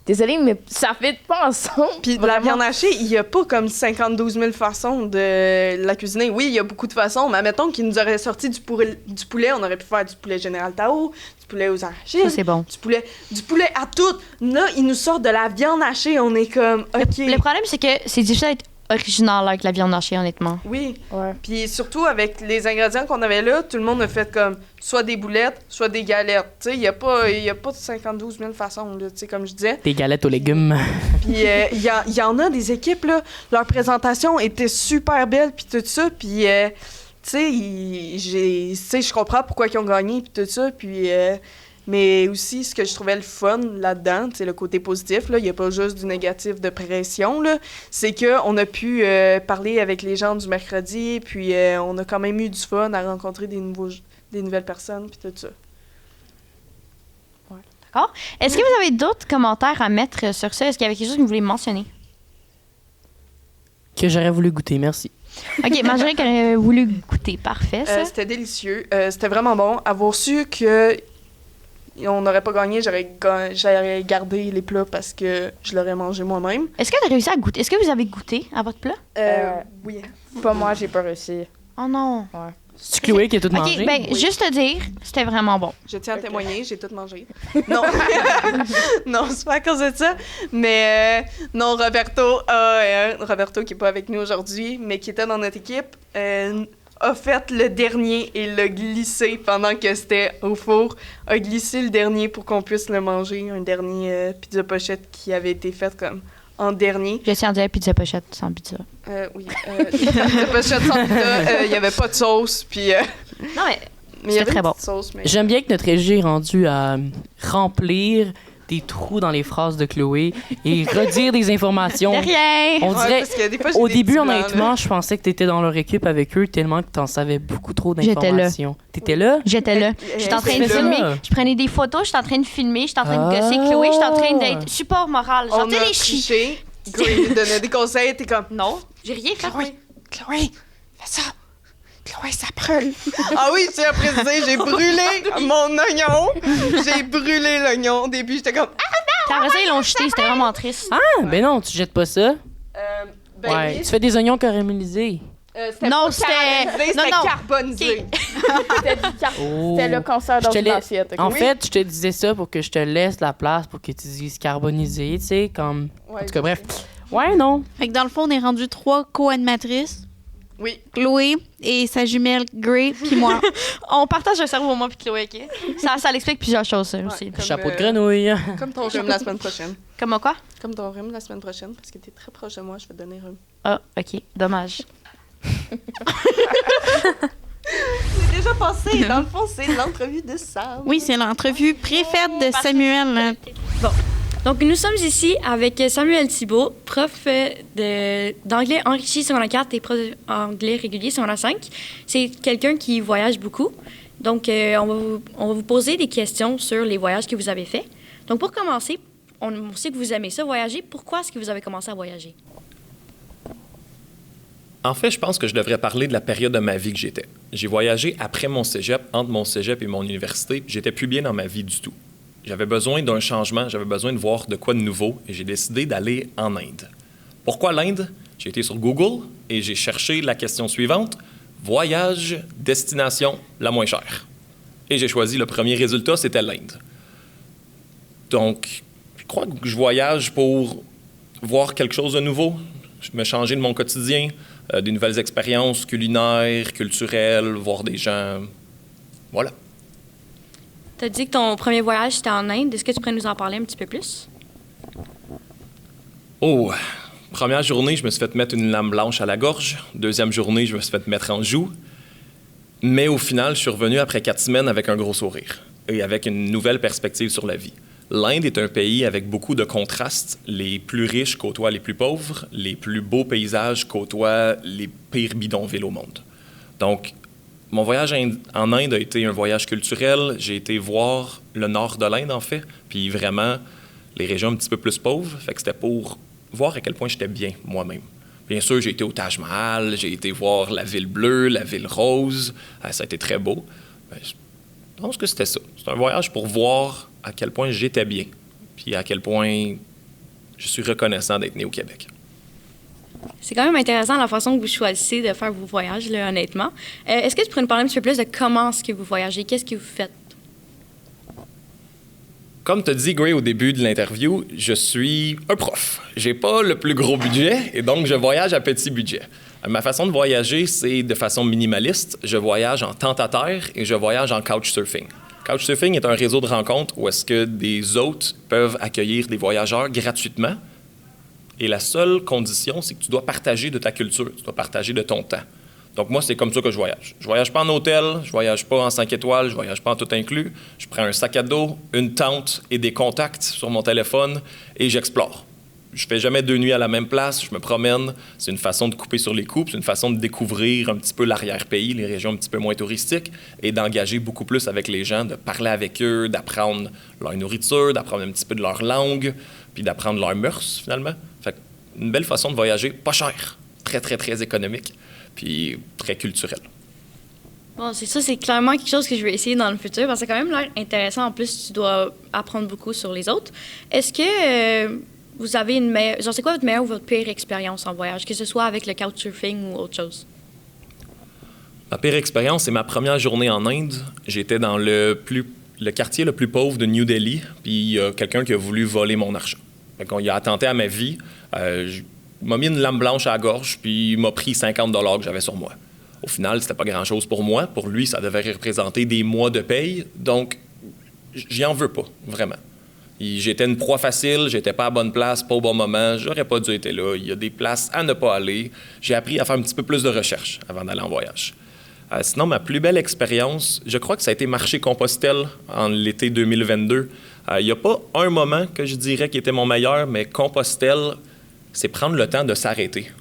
désolée, mais ça fait pas ensemble. Puis de la Vraiment. viande hachée, il y a pas comme 52 000 façons de la cuisiner. Oui, il y a beaucoup de façons, mais admettons qu'il nous aurait sorti du poulet, on aurait pu faire du poulet Général Tao, du poulet aux arachides, Ça, c'est bon. du poulet à tout. Là, il nous sort de la viande hachée, on est comme, OK. Le problème, c'est que c'est difficile d'être original avec la viande hachée, honnêtement. Oui. Ouais. Puis surtout, avec les ingrédients qu'on avait là, tout le monde a fait comme soit des boulettes, soit des galettes. Tu sais, il y a pas de 52 000 façons, là, tu sais, comme je disais. Des galettes aux légumes. Puis il y en a des équipes, là, leur présentation était super belle, puis tout ça. Puis, tu sais, je comprends pourquoi ils ont gagné, puis tout ça. Puis, mais aussi, ce que je trouvais le fun là-dedans, c'est le côté positif, là, il n'y a pas juste du négatif de pression, là, c'est qu'on a pu parler avec les gens du mercredi, puis on a quand même eu du fun à rencontrer des nouvelles personnes, puis tout ça. D'accord. Est-ce que vous avez d'autres commentaires à mettre sur ça? Est-ce qu'il y avait quelque chose que vous voulez mentionner? Que j'aurais voulu goûter, merci. OK, Marjorie qui aurait voulu goûter. Parfait, ça. C'était délicieux. C'était vraiment bon. Avoir su que on n'aurait pas gagné, j'aurais gardé les plats parce que je l'aurais mangé moi-même. Est-ce que tu as réussi à goûter? Est-ce que vous avez goûté à votre plat? Oui. Pas moi, j'ai pas réussi. Oh non. Ouais. C'est Chloé qui a tout OK, mangé? ben, juste te dire, c'était vraiment bon. Je tiens à témoigner, j'ai tout mangé. Non, non, c'est pas à cause de ça. Mais non, Roberto qui est pas avec nous aujourd'hui, mais qui était dans notre équipe, a fait le dernier et l'a glissé pendant que c'était au four. A glissé le dernier pour qu'on puisse le manger. Un dernier pizza pochette qui avait été fait comme en dernier. Je tiens à dire pizza pochette sans pizza. Oui, pizza pochette sans pizza. Il y avait pas de sauce, puis... Non, mais il y avait très une bon. petite sauce, mais... J'aime bien que notre régie est rendue à remplir des trous dans les phrases de Chloé et redire des informations. De rien! On dirait, parce que des fois, j'ai au des début, petits blancs, honnêtement, là. je pensais que tu étais dans leur équipe avec eux tellement que tu en savais beaucoup trop J'étais là. d'informations. T'étais là? J'étais là. Elle- J'étais en train de elle- filmer. là. Je prenais des photos, j'étais en train de filmer, j'étais en train de Ah. gosser Chloé, j'étais en train d'être support moral. On J'entends a les chi. triché. Chloé nous donnait des conseils, t'es comme... Non, j'ai rien fait. Chloé, fais ça. Chloé, ça brûle. Ah oui, je tiens à préciser, j'ai brûlé mon oignon. J'ai brûlé l'oignon. Au début, j'étais comme... Puis après ça, ils l'ont jeté, c'était vraiment triste. Ah, ben non, tu jettes pas ça. Ben Ouais, oui, tu fais des oignons caramélisés. c'était Non, pas c'était- caramélisé, non, c'était non. carbonisé. Oh. C'était le cancer dans Je te une l'ai- assiette. ok? En fait, je te disais ça pour que je te laisse la place pour que tu dises carbonisé, tu sais, comme... Ouais, En tout cas, bref. Ouais, non. Fait que dans le fond, on est rendu 3 co-animatrices. Oui. Chloé et sa jumelle Gray, puis moi. On partage un cerveau, moi puis Chloé, OK? Ça l'explique plusieurs choses, ça, aussi. Comme, Chapeau de grenouille. Comme ton rhume la semaine prochaine. Comment quoi? Comme ton rhume la semaine prochaine, parce que t'es très proche de moi, je vais te donner un rhume. Ah, OK, dommage. C'est déjà passé. Dans le fond, c'est l'entrevue de Sam. Oui, c'est l'entrevue préfaite de Samuel. Donc, nous sommes ici avec Samuel Thibault, prof d'anglais enrichi secondaire 4 et prof d'anglais régulier secondaire 5. C'est quelqu'un qui voyage beaucoup. Donc, on va vous poser des questions sur les voyages que vous avez faits. Donc, pour commencer, on sait que vous aimez ça, voyager. Pourquoi est-ce que vous avez commencé à voyager? En fait, je pense que je devrais parler de la période de ma vie que j'étais. J'ai voyagé après mon cégep, entre mon cégep et mon université. J'étais plus bien dans ma vie du tout. J'avais besoin d'un changement, j'avais besoin de voir de quoi de nouveau et j'ai décidé d'aller en Inde. Pourquoi l'Inde? J'ai été sur Google et j'ai cherché la question suivante. Voyage, destination la moins chère. Et j'ai choisi le premier résultat, c'était l'Inde. Donc, je crois que je voyage pour voir quelque chose de nouveau, me changer de mon quotidien, des nouvelles expériences culinaires, culturelles, voir des gens. Voilà. Tu as dit que ton premier voyage, c'était en Inde. Est-ce que tu pourrais nous en parler un petit peu plus? Oh, première journée, je me suis fait mettre une lame blanche à la gorge. Deuxième journée, je me suis fait mettre en joue. Mais au final, je suis revenu après 4 semaines avec un gros sourire et avec une nouvelle perspective sur la vie. L'Inde est un pays avec beaucoup de contrastes. Les plus riches côtoient les plus pauvres. Les plus beaux paysages côtoient les pires bidonvilles au monde. Donc, mon voyage en Inde a été un voyage culturel. J'ai été voir le nord de l'Inde, en fait, puis vraiment les régions un petit peu plus pauvres. Fait que c'était pour voir à quel point j'étais bien moi-même. Bien sûr, j'ai été au Taj Mahal, j'ai été voir la ville bleue, la ville rose. Ça a été très beau. Ben, je pense que c'était ça. C'est un voyage pour voir à quel point j'étais bien, puis à quel point je suis reconnaissant d'être né au Québec. C'est quand même intéressant la façon que vous choisissez de faire vos voyages, là, honnêtement. Est-ce que tu pourrais nous parler un petit peu plus de comment est-ce que vous voyagez? Qu'est-ce que vous faites? Comme tu as dit, Gray, au début de l'interview, je suis un prof. J'ai pas le plus gros budget et donc je voyage à petit budget. Ma façon de voyager, c'est de façon minimaliste. Je voyage en tente-à-terre et je voyage en couchsurfing. Couchsurfing est un réseau de rencontres où est-ce que des hôtes peuvent accueillir des voyageurs gratuitement. Et la seule condition, c'est que tu dois partager de ta culture, tu dois partager de ton temps. Donc moi, c'est comme ça que je voyage. Je voyage pas en hôtel, je voyage pas en 5 étoiles, je voyage pas en tout inclus. Je prends un sac à dos, une tente et des contacts sur mon téléphone et j'explore. je fais jamais 2 nuits à la même place, je me promène. C'est une façon de couper sur les coups, c'est une façon de découvrir un petit peu l'arrière-pays, les régions un petit peu moins touristiques, et d'engager beaucoup plus avec les gens, de parler avec eux, d'apprendre leur nourriture, d'apprendre un petit peu de leur langue, puis d'apprendre leurs mœurs, finalement. Fait que une belle façon de voyager, pas cher, très, très, très économique, puis très culturel. Bon, c'est ça, c'est clairement quelque chose que je vais essayer dans le futur, parce que ça a quand même l'air intéressant. En plus, tu dois apprendre beaucoup sur les autres. Est-ce que vous avez une meilleure... Genre, c'est quoi votre meilleure ou votre pire expérience en voyage, que ce soit avec le couchsurfing ou autre chose? Ma pire expérience, c'est ma première journée en Inde. J'étais dans le quartier le plus pauvre de New Delhi, puis il y a quelqu'un qui a voulu voler mon argent. Fait qu'on y a attenté à ma vie. Il m'a mis une lame blanche à la gorge, puis il m'a pris 50 $ que j'avais sur moi. Au final, c'était pas grand-chose pour moi. Pour lui, ça devait représenter des mois de paye. Donc, j'y en veux pas, vraiment. J'étais une proie facile, j'étais pas à bonne place, pas au bon moment, j'aurais pas dû être là. Il y a des places à ne pas aller. J'ai appris à faire un petit peu plus de recherche avant d'aller en voyage. Sinon, ma plus belle expérience, je crois que ça a été Marché-Compostelle en l'été 2022. Il n'y a pas un moment que je dirais qui était mon meilleur, mais Compostelle, c'est prendre le temps de s'arrêter.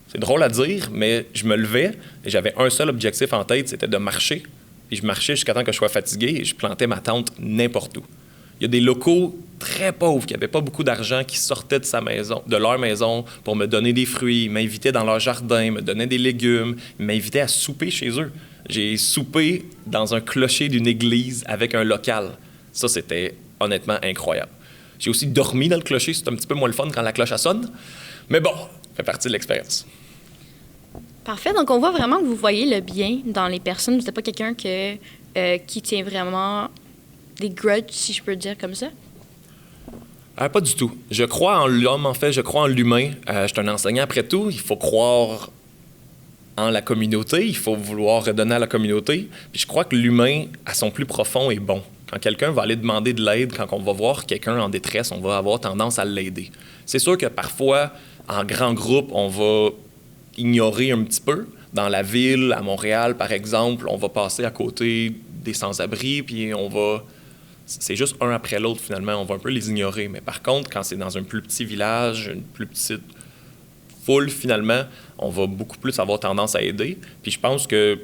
C'est drôle à dire, mais je me levais et j'avais un seul objectif en tête, c'était de marcher. Puis je marchais jusqu'à temps que je sois fatigué et je plantais ma tente n'importe où. Il y a des locaux très pauvres qui n'avaient pas beaucoup d'argent, qui sortaient de leur maison pour me donner des fruits, m'invitaient dans leur jardin, me donnaient des légumes, m'invitaient à souper chez eux. J'ai soupé dans un clocher d'une église avec un local. Ça, c'était honnêtement incroyable. J'ai aussi dormi dans le clocher, c'est un petit peu moins le fun quand la cloche sonne, mais bon, ça fait partie de l'expérience. Parfait. Donc, on voit vraiment que vous voyez le bien dans les personnes. Vous n'êtes pas quelqu'un qui tient vraiment des grudges, si je peux dire comme ça? Pas du tout. Je crois en l'homme, en fait. Je crois en l'humain. Je suis un enseignant après tout. Il faut croire en la communauté. Il faut vouloir redonner à la communauté. Puis je crois que l'humain, à son plus profond, est bon. Quand quelqu'un va aller demander de l'aide, quand on va voir quelqu'un en détresse, on va avoir tendance à l'aider. C'est sûr que parfois, en grand groupe, on va ignorer un petit peu. Dans la ville, à Montréal, par exemple, on va passer à côté des sans-abri, puis c'est juste un après l'autre, finalement. On va un peu les ignorer. Mais par contre, quand c'est dans un plus petit village, une plus petite foule, finalement, on va beaucoup plus avoir tendance à aider. Puis je pense que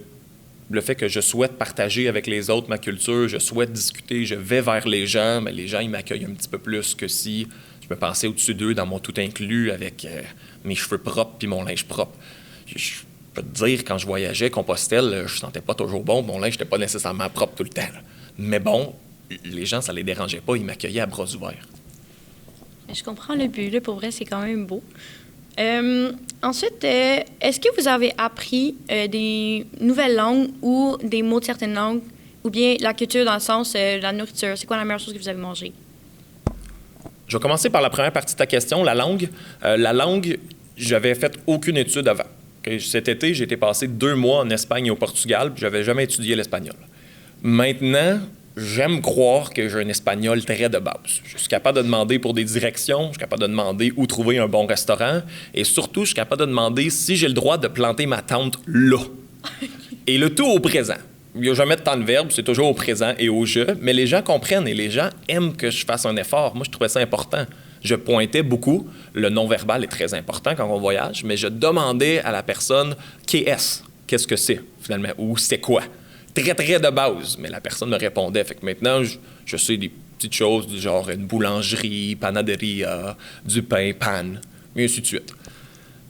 le fait que je souhaite partager avec les autres ma culture, je souhaite discuter, je vais vers les gens, mais les gens, ils m'accueillent un petit peu plus que si je me pensais au-dessus d'eux dans mon tout inclus avec mes cheveux propres puis mon linge propre. Je peux te dire, quand je voyageais, Compostelle, je sentais pas toujours bon, mon linge n'était pas nécessairement propre tout le temps. Là. Mais bon, les gens, ça les dérangeait pas, ils m'accueillaient à bras ouverts. Je comprends le but, là, pour vrai, c'est quand même beau. Ensuite, est-ce que vous avez appris des nouvelles langues ou des mots de certaines langues, ou bien la culture dans le sens de la nourriture? C'est quoi la meilleure chose que vous avez mangée? Je vais commencer par la première partie de ta question, la langue. La langue, j'avais fait aucune étude avant. Cet été, j'ai été passé 2 mois en Espagne et au Portugal, puis j'avais jamais étudié l'espagnol. Maintenant, j'aime croire que j'ai un espagnol très de base. Je suis capable de demander pour des directions, je suis capable de demander où trouver un bon restaurant, et surtout, je suis capable de demander si j'ai le droit de planter ma tente là. Et le tout au présent. Il n'y a jamais de temps de verbe, c'est toujours au présent et au je, mais les gens comprennent et les gens aiment que je fasse un effort. Moi, je trouvais ça important. Je pointais beaucoup. Le non-verbal est très important quand on voyage, mais je demandais à la personne « qu'est-ce que c'est, finalement, ou c'est quoi? » Très, très de base, mais la personne me répondait. Fait que maintenant, je sais des petites choses du genre une boulangerie, panaderia, du pain, pan, et ainsi de suite.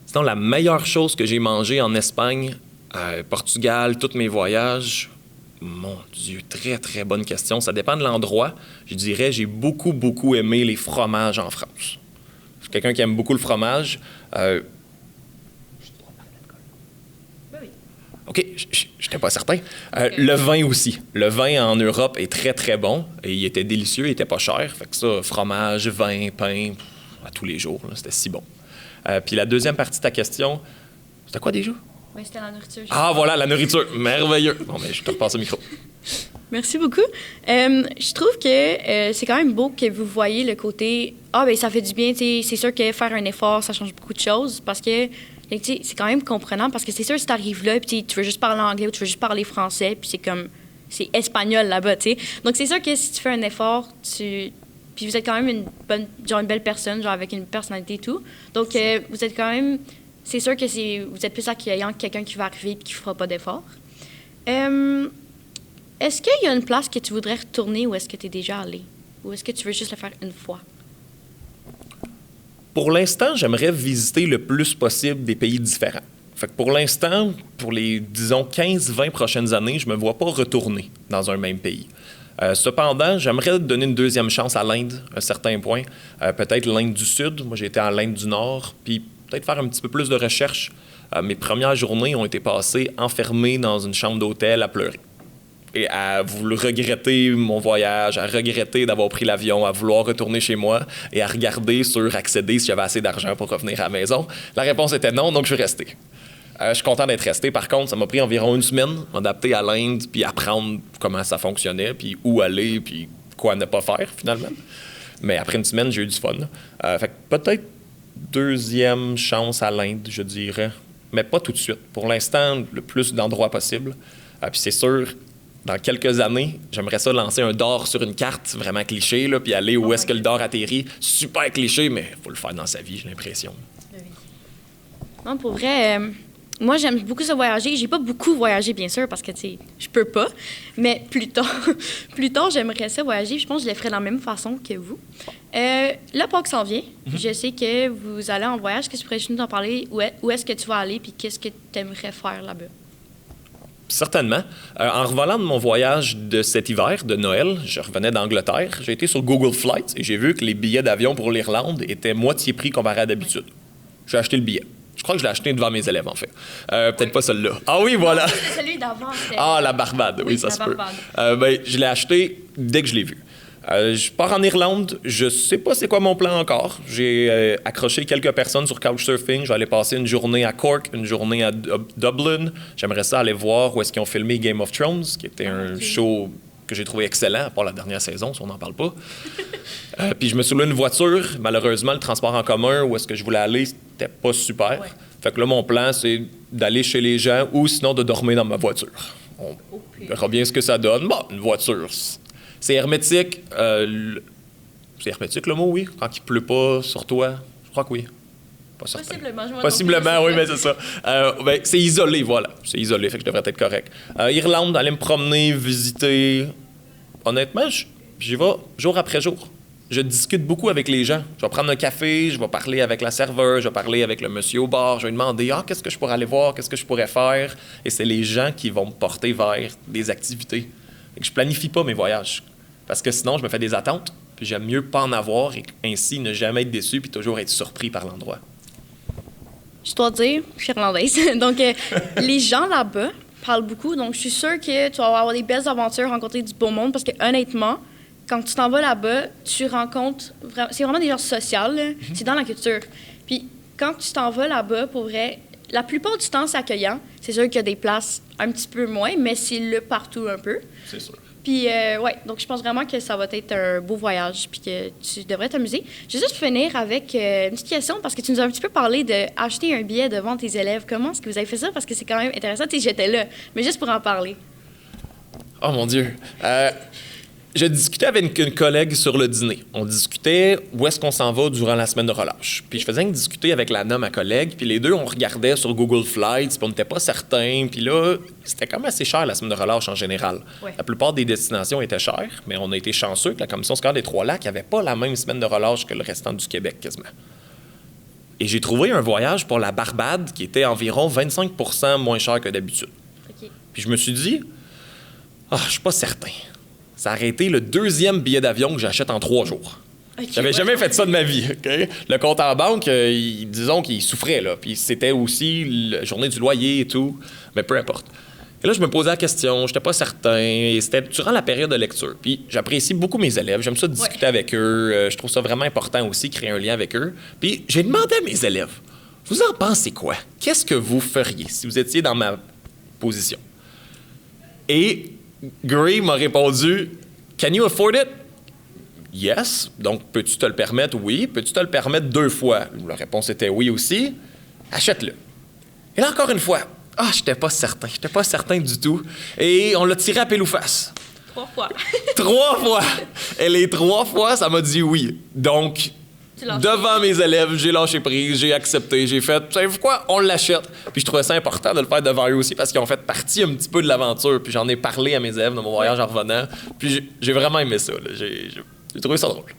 Sinon, la meilleure chose que j'ai mangée en Espagne, Portugal, tous mes voyages, mon Dieu, très, très bonne question. Ça dépend de l'endroit. Je dirais, j'ai beaucoup, beaucoup aimé les fromages en France. Je suis quelqu'un qui aime beaucoup le fromage. OK, je n'étais pas certain. Le vin aussi. Le vin en Europe est très, très bon. Et il était délicieux, il était pas cher. Fait que ça, fromage, vin, pain, à tous les jours, là, c'était si bon. Puis la deuxième partie de ta question, c'était quoi déjà? Oui, c'était la nourriture. Ah, voilà, la nourriture. Merveilleux. Bon, mais je te repasse le micro. Merci beaucoup. Je trouve que c'est quand même beau que vous voyez le côté « Ah, bien, ça fait du bien. » C'est sûr que faire un effort, ça change beaucoup de choses parce que c'est quand même comprenant parce que c'est sûr, si tu arrives là puis tu veux juste parler anglais ou tu veux juste parler français puis c'est espagnol là-bas, tu sais. Donc, c'est sûr que si tu fais un effort, puis Puis vous êtes quand même une belle personne, genre avec une personnalité et tout. Donc, vous êtes quand même... C'est sûr que vous êtes plus accueillant que quelqu'un qui va arriver et qui ne fera pas d'effort. Est-ce qu'il y a une place que tu voudrais retourner ou est-ce que tu es déjà allé? Ou est-ce que tu veux juste le faire une fois? Pour l'instant, j'aimerais visiter le plus possible des pays différents. Fait que pour l'instant, pour les, disons, 15-20 prochaines années, je ne me vois pas retourner dans un même pays. Cependant, j'aimerais donner une deuxième chance à l'Inde, à un certain point. Peut-être l'Inde du Sud. Moi, j'ai été à l'Inde du Nord. Puis peut-être faire un petit peu plus de recherche. Mes premières journées ont été passées enfermées dans une chambre d'hôtel à pleurer. Et à regretter mon voyage, à regretter d'avoir pris l'avion, à vouloir retourner chez moi et à regarder sur Accéder si j'avais assez d'argent pour revenir à la maison. La réponse était non, donc je suis resté. Je suis content d'être resté. Par contre, ça m'a pris environ 1 semaine m'adapter à l'Inde, puis apprendre comment ça fonctionnait, puis où aller, puis quoi ne pas faire, finalement. Mais après 1 semaine, j'ai eu du fun. Fait que peut-être 2e chance à l'Inde, je dirais. Mais pas tout de suite. Pour l'instant, le plus d'endroits possible. Puis c'est sûr... Dans quelques années, j'aimerais ça lancer un dard sur une carte, vraiment cliché, là, puis aller où est-ce que le dard atterrit. Super cliché, mais il faut le faire dans sa vie, j'ai l'impression. Non, pour vrai, moi, j'aime beaucoup ça voyager. J'ai pas beaucoup voyagé, bien sûr, parce que, tu sais, je peux pas. Mais plus tard, j'aimerais ça voyager. Je pense que je le ferais de la même façon que vous. La Pâques s'en vient. Je sais que vous allez en voyage. Est-ce que tu pourrais juste nous en parler? Où est-ce que tu vas aller, puis qu'est-ce que tu aimerais faire là-bas? Certainement. En revenant de mon voyage de cet hiver, de Noël, je revenais d'Angleterre. J'ai été sur Google Flights et j'ai vu que les billets d'avion pour l'Irlande étaient moitié prix comparé à d'habitude. J'ai acheté le billet. Je crois que je l'ai acheté devant mes élèves, en fait. Peut-être pas celui-là. Ah oui, voilà! C'est celui d'avant. Ah, la Barbade, oui, ça se peut. Je l'ai acheté dès que je l'ai vu. Je pars en Irlande. Je sais pas c'est quoi mon plan encore. J'ai accroché quelques personnes sur Couchsurfing. Je vais aller passer une journée à Cork, une journée à Dublin. J'aimerais ça aller voir où est-ce qu'ils ont filmé Game of Thrones, qui était un show que j'ai trouvé excellent, à part la dernière saison, si on n'en parle pas. Puis je me suis loué une voiture. Malheureusement, le transport en commun, où est-ce que je voulais aller, c'était pas super. Ouais. Fait que là, mon plan, c'est d'aller chez les gens ou sinon de dormir dans ma voiture. On verra bien ce que ça donne. Bon, une voiture... C'est hermétique. C'est hermétique le mot, oui? Quand il pleut pas sur toi? Je crois que oui. Pas certain. Possiblement, oui, mais c'est ça. C'est isolé, voilà. C'est isolé, fait que je devrais être correct. Irlande, aller me promener, visiter. Honnêtement, j'y vais jour après jour. Je discute beaucoup avec les gens. Je vais prendre un café, je vais parler avec la serveuse, je vais parler avec le monsieur au bar, je vais lui demander « qu'est-ce que je pourrais aller voir? Qu'est-ce que je pourrais faire? » Et c'est les gens qui vont me porter vers des activités. Fait que je planifie pas mes voyages. Parce que sinon, je me fais des attentes, puis j'aime mieux pas en avoir et ainsi ne jamais être déçu puis toujours être surpris par l'endroit. Je dois dire, je suis irlandaise. Donc, les gens là-bas parlent beaucoup. Donc, je suis sûre que tu vas avoir des belles aventures, rencontrer du beau monde parce que, honnêtement, quand tu t'en vas là-bas, tu rencontres... C'est vraiment des gens sociaux, là. C'est dans la culture. Puis, quand tu t'en vas là-bas, pour vrai, la plupart du temps, c'est accueillant. C'est sûr qu'il y a des places un petit peu moins, mais c'est le partout un peu. C'est sûr. Puis, ouais, donc je pense vraiment que ça va être un beau voyage puis que tu devrais t'amuser. Je vais juste finir avec une petite question parce que tu nous as un petit peu parlé d'acheter un billet devant tes élèves. Comment est-ce que vous avez fait ça? Parce que c'est quand même intéressant. Tu sais, j'étais là, mais juste pour en parler. Oh mon Dieu! Je discutais avec une collègue sur le dîner. On discutait où est-ce qu'on s'en va durant la semaine de relâche. Puis je faisais une discuter avec Lana, ma collègue, puis les deux, on regardait sur Google Flights, puis on n'était pas certains. Puis là, c'était quand même assez cher la semaine de relâche en général. Ouais. La plupart des destinations étaient chères, mais on a été chanceux que la Commission scolaire des Trois-Lacs n'avait pas la même semaine de relâche que le restant du Québec, quasiment. Et j'ai trouvé un voyage pour la Barbade qui était environ 25 % moins cher que d'habitude. Okay. Puis je me suis dit, je suis pas certain. Ça a été le 2e billet d'avion que j'achète en 3 jours. Okay, j'avais jamais fait ça de ma vie. Okay? Le compte en banque, disons qu'il souffrait. Là. Puis c'était aussi la journée du loyer et tout. Mais peu importe. Et là, je me posais la question, j'étais pas certain. Et c'était durant la période de lecture. Puis j'apprécie beaucoup mes élèves. J'aime ça discuter avec eux. Je trouve ça vraiment important aussi, créer un lien avec eux. Puis j'ai demandé à mes élèves, vous en pensez quoi? Qu'est-ce que vous feriez si vous étiez dans ma position? Et Gray m'a répondu « Can you afford it? » « Yes. » Donc, peux-tu te le permettre? Oui. Peux-tu te le permettre 2 fois? La réponse était oui aussi. Achète-le. Et là, encore une fois, j'étais pas certain. J'étais pas certain du tout. Et on l'a tiré à pile ou face. 3 fois. 3 fois. Et les 3 fois, ça m'a dit oui. Donc, devant mes élèves, j'ai lâché prise, j'ai accepté, j'ai fait, savez-vous quoi, on l'achète. Puis je trouvais ça important de le faire devant eux aussi parce qu'ils ont fait partie un petit peu de l'aventure. Puis j'en ai parlé à mes élèves de mon voyage en revenant. Puis j'ai vraiment aimé ça. Là. J'ai trouvé ça drôle.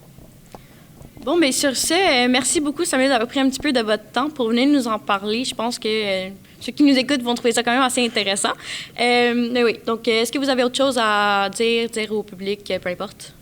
Bon, mais sur ce, merci beaucoup, Samuel, d'avoir pris un petit peu de votre temps pour venir nous en parler. Je pense que ceux qui nous écoutent vont trouver ça quand même assez intéressant. Mais oui, donc est-ce que vous avez autre chose à dire au public, peu importe?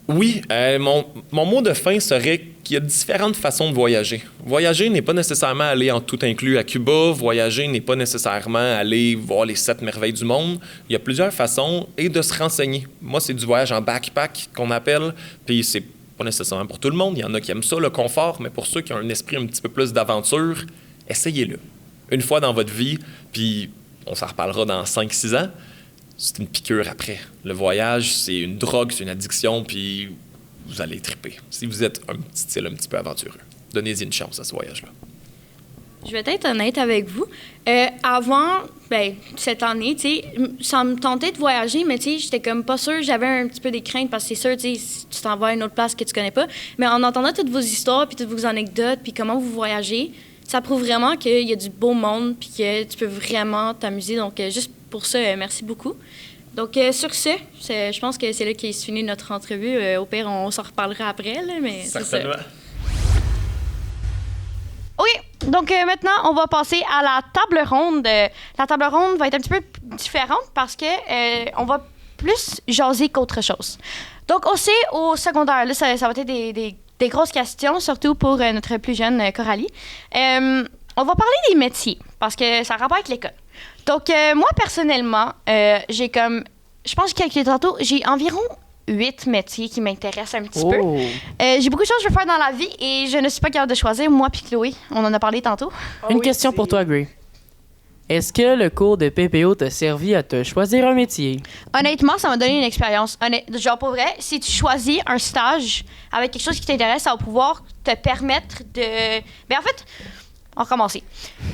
Oui, mon mot de fin serait qu'il y a différentes façons de voyager. Voyager n'est pas nécessairement aller en tout inclus à Cuba. Voyager n'est pas nécessairement aller voir les 7 merveilles du monde. Il y a plusieurs façons et de se renseigner. Moi, c'est du voyage en backpack qu'on appelle, puis c'est pas nécessairement pour tout le monde. Il y en a qui aiment ça, le confort, mais pour ceux qui ont un esprit un petit peu plus d'aventure, essayez-le. Une fois dans votre vie, puis on s'en reparlera dans 5-6 ans, c'est une piqûre après. Le voyage, c'est une drogue, c'est une addiction, puis vous allez triper. Si vous êtes un petit style un petit peu aventureux, donnez-y une chance à ce voyage-là. Je vais être honnête avec vous. Avant, cette année, tu sais, ça me tentait de voyager, mais tu sais, j'étais comme pas sûre. J'avais un petit peu des craintes parce que c'est sûr, tu sais, tu t'en vas à une autre place que tu connais pas. Mais en entendant toutes vos histoires, puis toutes vos anecdotes, puis comment vous voyagez, ça prouve vraiment qu'il y a du beau monde, puis que tu peux vraiment t'amuser. Donc, juste pour ça, merci beaucoup. Donc, sur ce, je pense que c'est là qu'est se finit notre entrevue. Au pire, on s'en reparlera après, là, mais c'est ça. Oui, donc maintenant, on va passer à la table ronde. La table ronde va être un petit peu différente parce que on va plus jaser qu'autre chose. Donc, aussi, au secondaire, là, ça va être des grosses questions, surtout pour notre plus jeune Coralie. On va parler des métiers parce que ça a rapport avec l'école. Donc, moi, personnellement, j'ai comme... Je pense que j'ai calculé tantôt, j'ai environ 8 métiers qui m'intéressent un petit peu. J'ai beaucoup de choses que je veux faire dans la vie et je ne suis pas capable de choisir, moi puis Chloé. On en a parlé tantôt. Une question pour toi, Gray. Est-ce que le cours de PPO t'a servi à te choisir un métier? Honnêtement, ça m'a donné une expérience. Genre, pour vrai, si tu choisis un stage avec quelque chose qui t'intéresse, ça va pouvoir te permettre de... Ben, en fait... On va recommencer.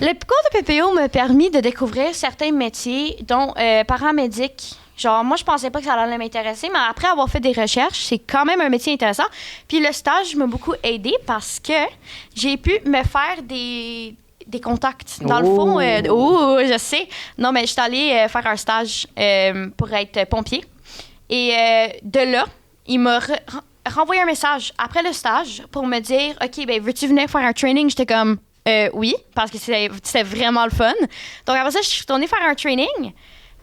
Le cours de PPO m'a permis de découvrir certains métiers, dont paramédic. Genre, moi, je pensais pas que ça allait m'intéresser, mais après avoir fait des recherches, c'est quand même un métier intéressant. Puis le stage m'a beaucoup aidé parce que j'ai pu me faire des contacts. Dans le fond, je sais. Non, mais je suis allée faire un stage pour être pompier. Et de là, il m'a renvoyé un message après le stage pour me dire « OK, ben veux-tu venir faire un training? » J'étais comme... oui, parce que c'était vraiment le fun. Donc, après ça, je suis retournée faire un training.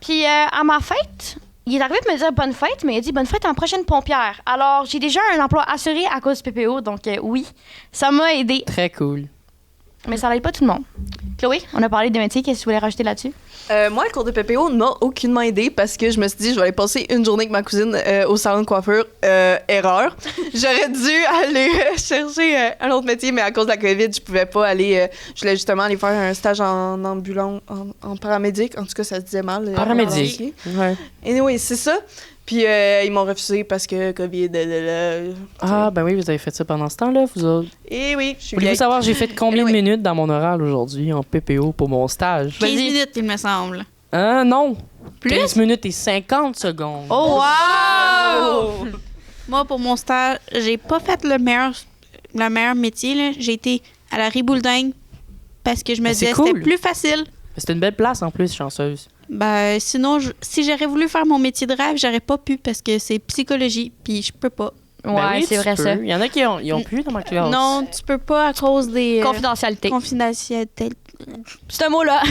Puis, à ma fête, il est arrivé de me dire bonne fête, mais il a dit bonne fête à la prochaine pompière. Alors, j'ai déjà un emploi assuré à cause du PPO. Donc, oui, ça m'a aidé. Très cool. Mais ça n'aide pas tout le monde. Chloé, on a parlé des métiers. Qu'est-ce que tu voulais rajouter là-dessus? Moi, le cours de PPO ne m'a aucunement aidé parce que je me suis dit, je vais aller passer une journée avec ma cousine au salon de coiffure. Erreur. J'aurais dû aller chercher un autre métier, mais à cause de la COVID, je pouvais pas aller. Je voulais justement aller faire un stage en ambulant, en paramédic. En tout cas, ça se disait mal. Paramédic. Ouais. Anyway, c'est ça. Puis ils m'ont refusé parce que COVID. Ah, ben oui, vous avez fait ça pendant ce temps-là, vous autres. Eh oui, je suis Voulez-vous savoir, j'ai fait combien de minutes dans mon oral aujourd'hui en PPO pour mon stage? 15 minutes, il me semble. Non. Plus? 15 minutes et 50 secondes. Oh, wow! Moi, pour mon stage, j'ai pas fait le meilleur métier. Là. J'ai été à la Riboulding parce que je me disais que c'était plus facile. C'était une belle place en plus, chanceuse. Ben, sinon, si j'aurais voulu faire mon métier de rêve, j'aurais pas pu parce que c'est psychologie, puis je peux pas. Ouais, ben oui, c'est vrai ça. Il y en a qui ont pu dans ma classe. Non, tu peux pas à cause des... Confidentialité. Confidentialité. C'est un mot-là.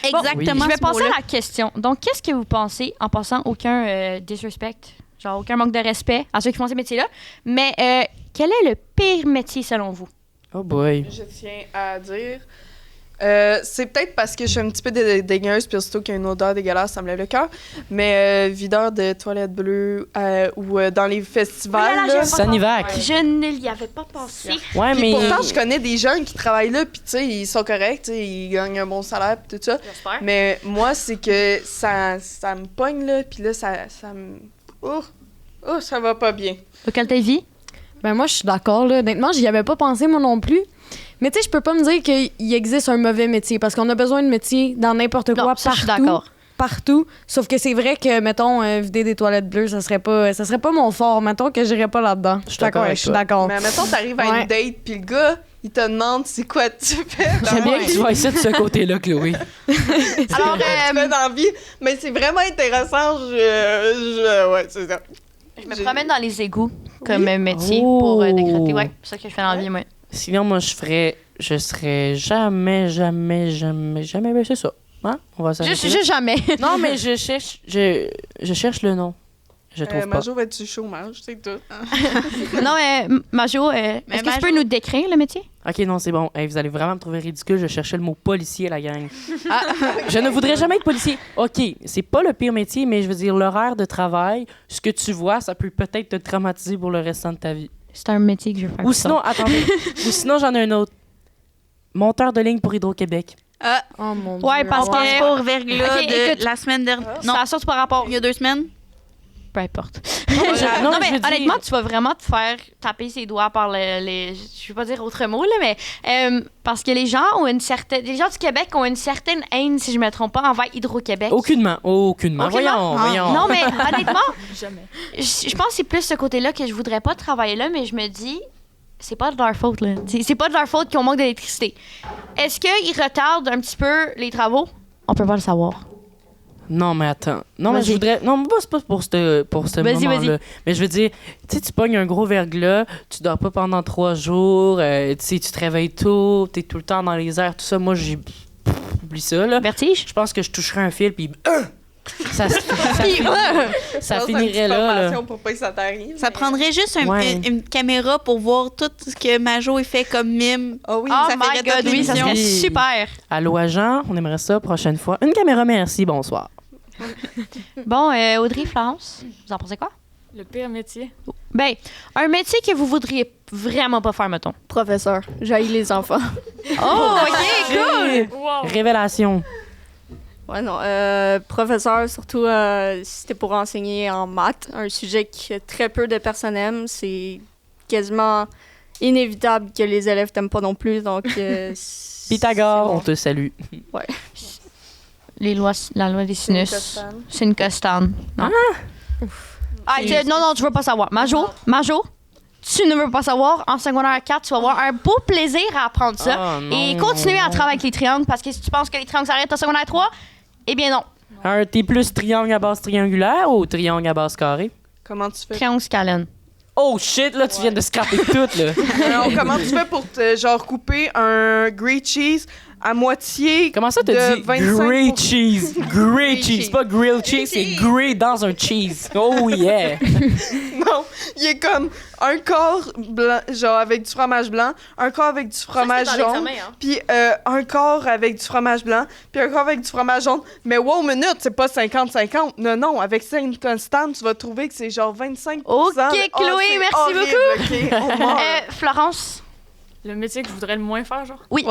Exactement. Bon, je vais passer à la question. Donc, qu'est-ce que vous pensez, en passant aucun disrespect, genre aucun manque de respect à ceux qui font ces métiers-là, mais quel est le pire métier selon vous? Oh boy. Je tiens à dire... c'est peut-être parce que je suis un petit peu dégueuleuse, puis surtout qu'il y a une odeur dégueulasse, ça me lève le cœur. Mais videur de toilettes bleues ou dans les festivals. Sanivac. Je ne l'y avais pas pensé. Ouais, puis mais. Pourtant, je connais des jeunes qui travaillent là, puis tu sais, ils sont corrects, tu sais, ils gagnent un bon salaire, puis tout ça. J'espère. Mais moi, c'est que ça me pogne, là, puis là, ça me. Oh, ça va pas bien. Auquel t'as vie? Ben moi, je suis d'accord, là. Honnêtement, j'y avais pas pensé, moi non plus. Mais tu sais, je peux pas me dire qu'il existe un mauvais métier parce qu'on a besoin de métiers dans n'importe quoi, non, ça, partout. je suis d'accord. partout. Sauf que c'est vrai que, mettons, vider des toilettes bleues, ça serait pas mon fort. Mettons que j'irais pas là-dedans. Je suis d'accord avec je suis d'accord. Mais mettons, t'arrives à une date, puis le gars, il te demande c'est quoi tu fais. J'aime bien que tu vois ça de ce côté-là, Chloé. Alors, tu fais dans la vie. Mais c'est vraiment intéressant. Ouais, c'est ça. Je me promène dans les égouts comme métier pour décréter. Ouais, c'est ça que je fais dans la vie, moi. Sinon, moi, je serais jamais, ben, c'est ça. Hein? On va s'arrêter là. Juste jamais. Non, mais je cherche le nom. Je trouve pas. Majo va être du chômage, c'est tout. Non, mais Majo, est-ce que tu peux nous décrire le métier? OK, non, c'est bon. Hey, vous allez vraiment me trouver ridicule. Je cherchais le mot policier, la gang. Je ne voudrais jamais être policier. OK, c'est pas le pire métier, mais je veux dire, l'horaire de travail, ce que tu vois, ça peut peut-être te traumatiser pour le restant de ta vie. C'est un métier que je veux faire. Ou sinon, attendez. Ou sinon, j'en ai un autre. Monteur de ligne pour Hydro-Québec. Oh mon Dieu. Ouais, parce que... Pour verglas Ok, de écoute. la semaine dernière. Non, ça sort par rapport. Il y a 2 semaines. Peu importe. Non, mais je veux dire- honnêtement, tu vas vraiment te faire taper ses doigts par les... Je vais pas dire autre mot, là, mais... parce que les gens ont une certaine... Les gens du Québec ont une certaine haine, si je me trompe pas, envers Hydro-Quéquebec. Aucunement. Aucunement? Voyons. Non, mais honnêtement, Jamais. je pense que c'est plus ce côté-là que je voudrais pas travailler là, mais je me dis... C'est pas de leur faute, là. C'est pas de leur faute qu'ils ont manque d'électricité. Est-ce qu'ils retardent un petit peu les travaux? On peut pas le savoir. Non, mais attends. Non, mais je voudrais. Non, mais c'est pas pour ce Vas-y, moment-là. Mais je veux dire, tu sais, tu pognes un gros verglas, tu dors pas pendant 3 jours, tu sais, tu te réveilles tôt, t'es tout le temps dans les airs, tout ça. Moi, oublie ça, là. Vertige? Je pense que je toucherais un fil, puis. Ça finirait là. Pour pas que ça t'arrive. Ça prendrait juste Ouais. une caméra pour voir tout ce que Majo a fait comme mime. Oh oui, Oh ça my ferait toute God, oui, ça l'émission. serait Oui. super. Allô, agent, on aimerait ça prochaine fois. Une caméra, merci, bonsoir. Bon, Audrey, Florence, vous en pensez quoi? Le pire métier. Ben, un métier que vous voudriez vraiment pas faire, mettons. Professeur, j'haïs les enfants. Oh, OK, cool! Wow. Révélation. Ouais, non. Professeur, surtout si c'était pour enseigner en maths, un sujet que très peu de personnes aiment, c'est quasiment inévitable que les élèves t'aiment pas non plus, donc... Pythagore, on te salue. Ouais. La loi des sinus. C'est une costane. Non? Non, tu veux pas savoir. Majo, tu ne veux pas savoir. En secondaire 4, tu vas avoir un beau plaisir à apprendre ça. Ah, non. Et continuer à travailler avec les triangles, parce que si tu penses que les triangles s'arrêtent en secondaire 3, eh bien non. T'es plus triangle à base triangulaire ou triangle à base carrée? Comment tu fais? Triangle scalène. Oh shit, là, tu viens de scraper tout, là. Alors, comment tu fais pour te, genre, couper un grilled cheese à moitié Comment ça, t'as de dit 25%? grilled cheese? Grilled cheese, pas grilled cheese, c'est grilled dans un cheese. Oh yeah! Non, il est comme un quart blanc, genre avec du fromage blanc, un quart avec du fromage jaune, puis un quart avec du fromage blanc, puis un quart avec du fromage jaune. Mais wow, minute, c'est pas 50-50. Non, avec ça, une constante, tu vas trouver que c'est genre 25%. OK, Chloé, c'est merci horrible, beaucoup. OK, on meurt. Florence? Le métier que je voudrais le moins faire, genre? Oui.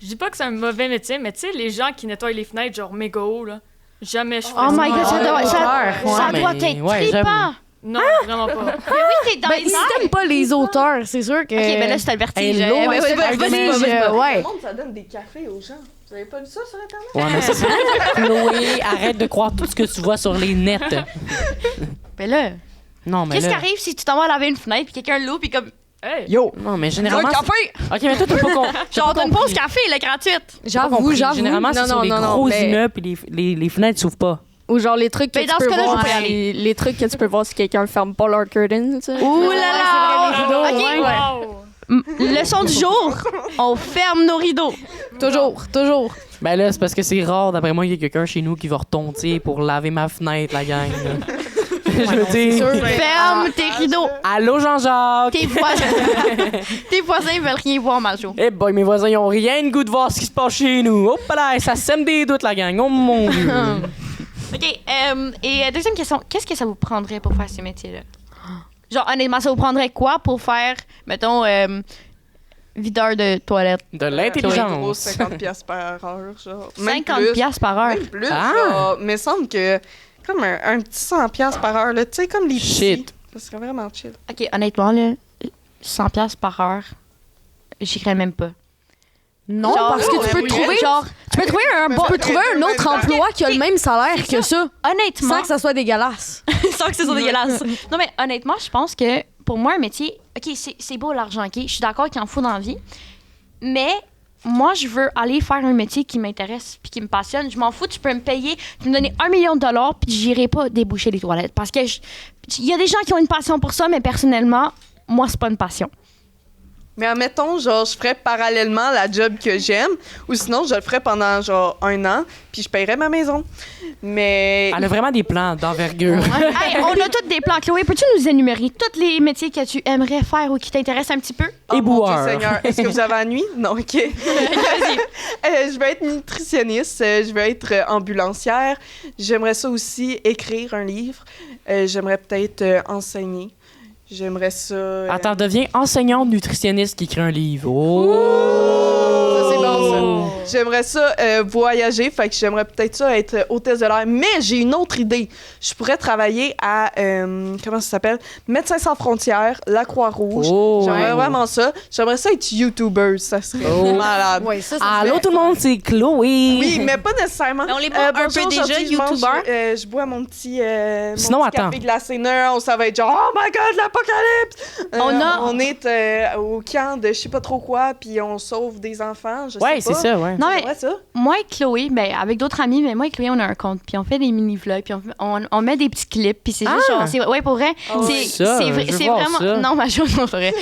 Je dis pas que c'est un mauvais métier, mais tu sais, les gens qui nettoient les fenêtres, genre méga haut, là, jamais je ferais Oh my God, ça doit mais- être ouais, trippant. Non, vraiment pas. Mais oui, t'es dans Ben, les si airs. t'aimes pas les auteurs, c'est sûr que... OK, ben là, c'est le vertige. Hey, l'eau, Ouais, c'est vas-y, vas-y. ouais. Le monde, ça donne des cafés aux gens. Vous avez pas vu ça sur Internet? Ouais, mais c'est ça. Chloé, arrête de croire tout ce que tu vois sur les nets. Ben là, Non, mais qu'est-ce qui là... arrive si tu t'en vas laver une fenêtre puis quelqu'un l'ouvre puis comme Hey! Yo! Non, mais généralement... un café? OK, mais toi, t'as pas compris. Genre, t'as une pause café, là, gratuite. J'avoue. Généralement, c'est sur les gros mais- immeubles et les fenêtres s'ouvrent pas. Ou genre les trucs que Mais tu dans ce peux cas-là, je voir... vais pas y aller. Les trucs que tu peux voir si quelqu'un ferme pas leur curtain, tu sais. Ouh là là! c'est vrai, les rideaux, OK, Wow! leçon du jour, on ferme nos rideaux. Toujours. Ben là, c'est parce que c'est rare, d'après moi, qu'il y a quelqu'un chez nous qui va retonter pour laver ma fenêtre, la gang. là. Je veux dire... Ferme tes rideaux. Allô, Jean-Jacques? Tes voisins veulent rien voir, Majo. Eh boy, mes voisins, ils ont rien de goût de voir ce qui se passe chez nous. Hop là, ça sème des doutes, la gang. Oh mon Dieu. OK, et deuxième question, qu'est-ce que ça vous prendrait pour faire ce métier-là? Genre, honnêtement, ça vous prendrait quoi pour faire, mettons, videur de toilette? De Gros, l'intelligence. 50 piastres par heure, genre. Même 50 plus. piastres par heure. Même plus, Ah! genre. Mais il semble que... Comme un petit 100 piastres par heure, là. Tu sais, comme les petits. Shit. Ça serait vraiment chill. OK, honnêtement, là, 100 piastres par heure, j'irais même pas. Non, Genre, parce que tu peux trouver... tu peux trouver un autre emploi qui a le même salaire que ça. Honnêtement. Sans que ça soit dégueulasse. Sans que ce soit dégueulasse. Non, mais honnêtement, je pense que pour moi, un métier, OK, c'est beau l'argent, OK? Je suis d'accord qu'il en faut dans la vie. Mais moi, je veux aller faire un métier qui m'intéresse puis qui me passionne. Je m'en fous, tu peux me payer, tu me donner $1 million puis j'irai pas déboucher les toilettes. Parce que il y a des gens qui ont une passion pour ça, mais personnellement, moi, c'est pas une passion. Mais admettons, genre, je ferais parallèlement la job que j'aime, ou sinon, je le ferais pendant, genre, 1 an, puis je paierais ma maison. Mais... Elle a vraiment des plans d'envergure. Hey, on a tous des plans. Chloé, peux-tu nous énumérer tous les métiers que tu aimerais faire ou qui t'intéressent un petit peu? Oh, mon Dieu Éboueur. Seigneur, est-ce que vous avez la nuit? Non, OK. Je vais être nutritionniste, je vais être ambulancière. J'aimerais ça aussi écrire un livre. J'aimerais peut-être enseigner. J'aimerais ça... Attends, deviens enseignante nutritionniste qui écrit un livre. Ça, c'est bon, ça. J'aimerais ça voyager, fait que j'aimerais peut-être ça être hôtesse de l'air. Mais j'ai une autre idée. Je pourrais travailler à, comment ça s'appelle? Médecins sans frontières, la Croix-Rouge. J'aimerais vraiment ça. J'aimerais ça être YouTuber, ça serait malade. Ouais, ça Allô tout le monde, c'est Chloé. Oui, mais pas nécessairement. On les voit un peu déjà, YouTuber. Je bois mon petit, Sinon, mon petit attends. café glacé nerd. Ça va être genre, oh my God, l'apocalypse! On est au camp de je sais pas trop quoi, puis on sauve des enfants, je sais pas. Ouais, c'est ça, ouais. Non, mais Ouais, ça. moi et Chloé, ben, avec d'autres amis, mais moi et Chloé, on a un compte, puis on fait des mini-vlogs, puis on met des petits clips, puis c'est juste genre, ouais, pour vrai, c'est vraiment... Ça. Non, ma chose, non, c'est vrai.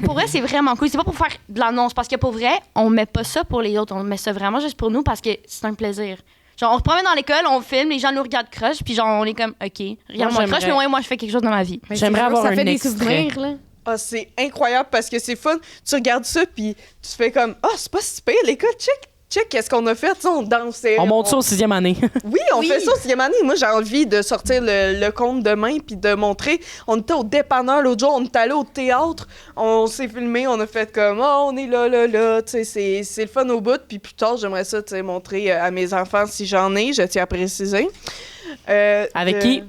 Pour vrai, c'est vraiment cool. C'est pas pour faire de l'annonce, parce que pour vrai, on met pas ça pour les autres, on met ça vraiment juste pour nous, parce que c'est un plaisir. Genre, on se promène dans l'école, on filme, les gens nous regardent crush, puis genre, on est comme, OK, regarde-moi crush, mais ouais, moi, je fais quelque chose dans ma vie. J'aimerais avoir un Ça fait des extrait. souvenirs, là. Ah, c'est incroyable parce que c'est fun. Tu regardes ça, puis tu fais comme, ah, c'est pas si pire, les gars, check, qu'est-ce qu'on a fait? Tu sais, on dansait. On monte ça au 6e année. Oui, on fait ça au 6e année. Moi, j'ai envie de sortir le compte demain puis de montrer. On était au dépanneur l'autre jour, on est allé au théâtre, on s'est filmé, on a fait comme, oh, on est là. Tu sais, c'est le fun au bout. Puis plus tard, j'aimerais ça, tu sais, montrer à mes enfants si j'en ai, je tiens à préciser. Avec qui?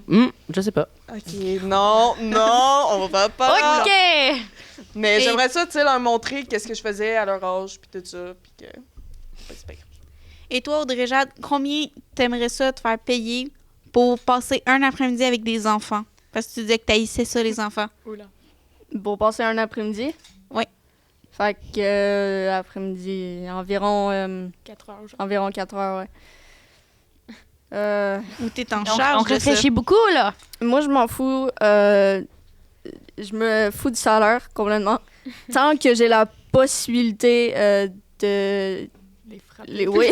Je sais pas. OK, non, on va pas. OK! Mais j'aimerais ça, tu sais, leur montrer qu'est-ce que je faisais à leur âge, puis tout ça, puis que... c'est pas super. Et toi, Audrey-Jade, combien t'aimerais ça te faire payer pour passer un après-midi avec des enfants? Parce que tu disais que t'haïssais ça, les enfants. Oula. Pour passer un après-midi? Oui. Fait que après-midi, environ... 4 heures. Environ 4 heures, ouais. Ou t'es en Donc, charge on de ça? réfléchit beaucoup, là. Moi, je m'en fous. Je me fous du salaire complètement. Tant que j'ai la possibilité de... Les frappes. Oui.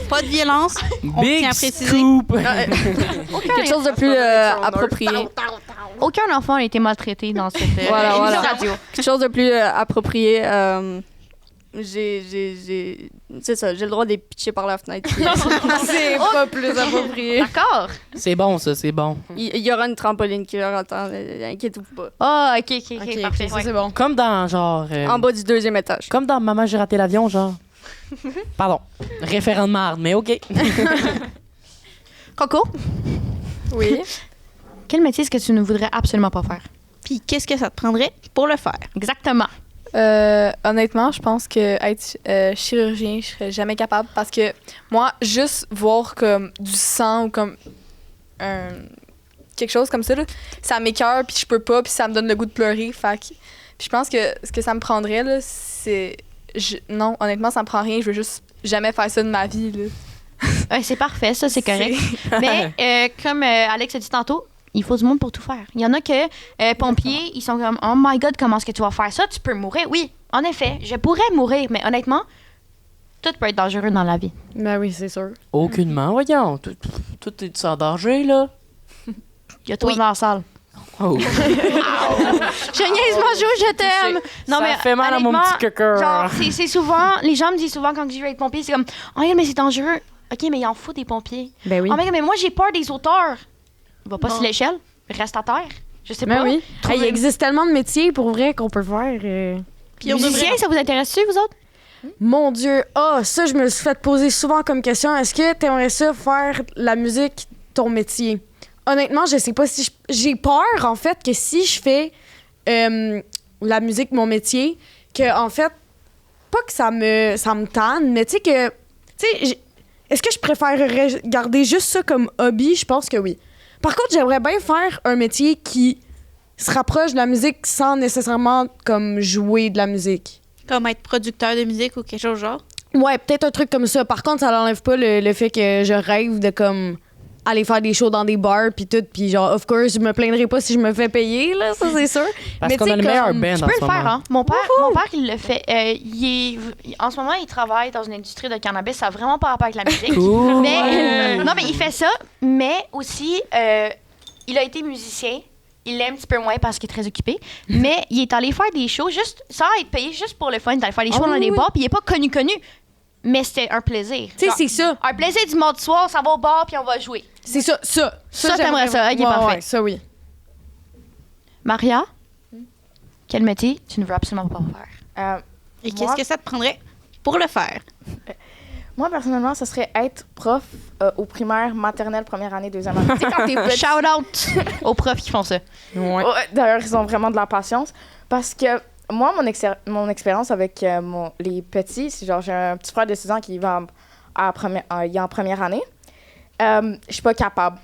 Pas de violence. On Big tient à préciser. scoop! Quelque chose de plus approprié. Aucun enfant n'a été maltraité dans cette émission Voilà. radio. Quelque chose de plus approprié. C'est ça, j'ai le droit de les pitcher par la fenêtre. C'est pas plus approprié. D'accord. C'est bon, ça, c'est bon. Il y aura une trampoline qui leur attend, inquiétez-vous pas. Ah, OK, parfait. Ça, c'est bon. Comme dans, genre... En bas du 2e étage. Comme dans Maman, j'ai raté l'avion, genre. Pardon. Référent de marde, mais OK. Coco, Oui. quel métier est-ce que tu ne voudrais absolument pas faire? Puis qu'est-ce que ça te prendrait pour le faire? Exactement. Honnêtement, je pense que être chirurgien, je serais jamais capable parce que moi, juste voir comme du sang ou comme quelque chose comme ça, là, ça m'écoeure puis je peux pas puis ça me donne le goût de pleurer. Fait que, puis je pense que ce que ça me prendrait là, c'est non, honnêtement, ça me prend rien. Je veux juste jamais faire ça de ma vie là. Ouais, c'est parfait, ça, c'est correct. Mais comme Alex a dit tantôt, il faut du monde pour tout faire. Il y en a que pompiers, ils sont comme « Oh my God, comment est-ce que tu vas faire ça? Tu peux mourir. » Oui, en effet, je pourrais mourir, mais honnêtement, tout peut être dangereux dans la vie. Ben oui, c'est sûr. Aucunement, voyons. Tout est en danger, là. Il y a toi dans la salle. Oh. Je niaise, Majo, je t'aime! Non, ça mais fait mal à mon honnêtement, petit cœur. Genre, c'est souvent... Les gens me disent souvent quand je vais être pompier, c'est comme « Oh, mais c'est dangereux. » OK, mais il en faut des pompiers. Ben oui. Oh, mais moi, j'ai peur des auteurs. Va pas sur l'échelle. Reste à terre. Je sais pas. Ben oui. Hey, il existe tellement de métiers pour vrai qu'on peut faire. Puis musicien, ça vous intéresse-tu, vous autres? Mon Dieu, ça, je me suis fait poser souvent comme question. Est-ce que tu aimerais ça faire la musique ton métier? Honnêtement, je sais pas si j'ai peur, en fait, que si je fais la musique mon métier, que, en fait, pas que ça me tanne, mais tu sais que... Tu sais, est-ce que je préférerais garder juste ça comme hobby? Je pense que oui. Par contre, j'aimerais bien faire un métier qui se rapproche de la musique sans nécessairement comme jouer de la musique. Comme être producteur de musique ou quelque chose genre? Ouais, peut-être un truc comme ça. Par contre, ça n'enlève pas le fait que je rêve de comme aller faire des shows dans des bars puis tout, puis genre of course, je me plaindrai pas si je me fais payer là, ça c'est sûr. Parce mais qu'on a le meilleur band en ce moment. Tu peux le faire, hein? Mon père, il le fait. En ce moment, il travaille dans une industrie de cannabis. Ça n'a vraiment pas rapport avec la musique. Cool. Mais, non, mais il fait ça. Mais aussi, il a été musicien. Il l'est un petit peu moins parce qu'il est très occupé. Mais il est allé faire des shows juste sans être payé, juste pour le fun. Il est allé faire des shows dans des bars, puis il n'est pas connu. Mais c'était un plaisir. Tu sais, c'est ça. Un plaisir du mardi soir, ça va au bar, puis on va jouer. C'est ça. Ça t'aimerais ça. OK, parfait. Ouais, ça, oui. Maria, quel métier tu ne veux absolument pas faire? Et qu'est-ce que ça te prendrait pour le faire? Moi, personnellement, ce serait être prof au primaire, maternelle, première année, deuxième année. Tu sais, quand t'es petit... Shout out aux profs qui font ça. Ouais. D'ailleurs, ils ont vraiment de la patience. Parce que moi, mon expérience avec les petits, c'est genre, j'ai un petit frère de 6 ans qui va il est en première année. Je suis pas capable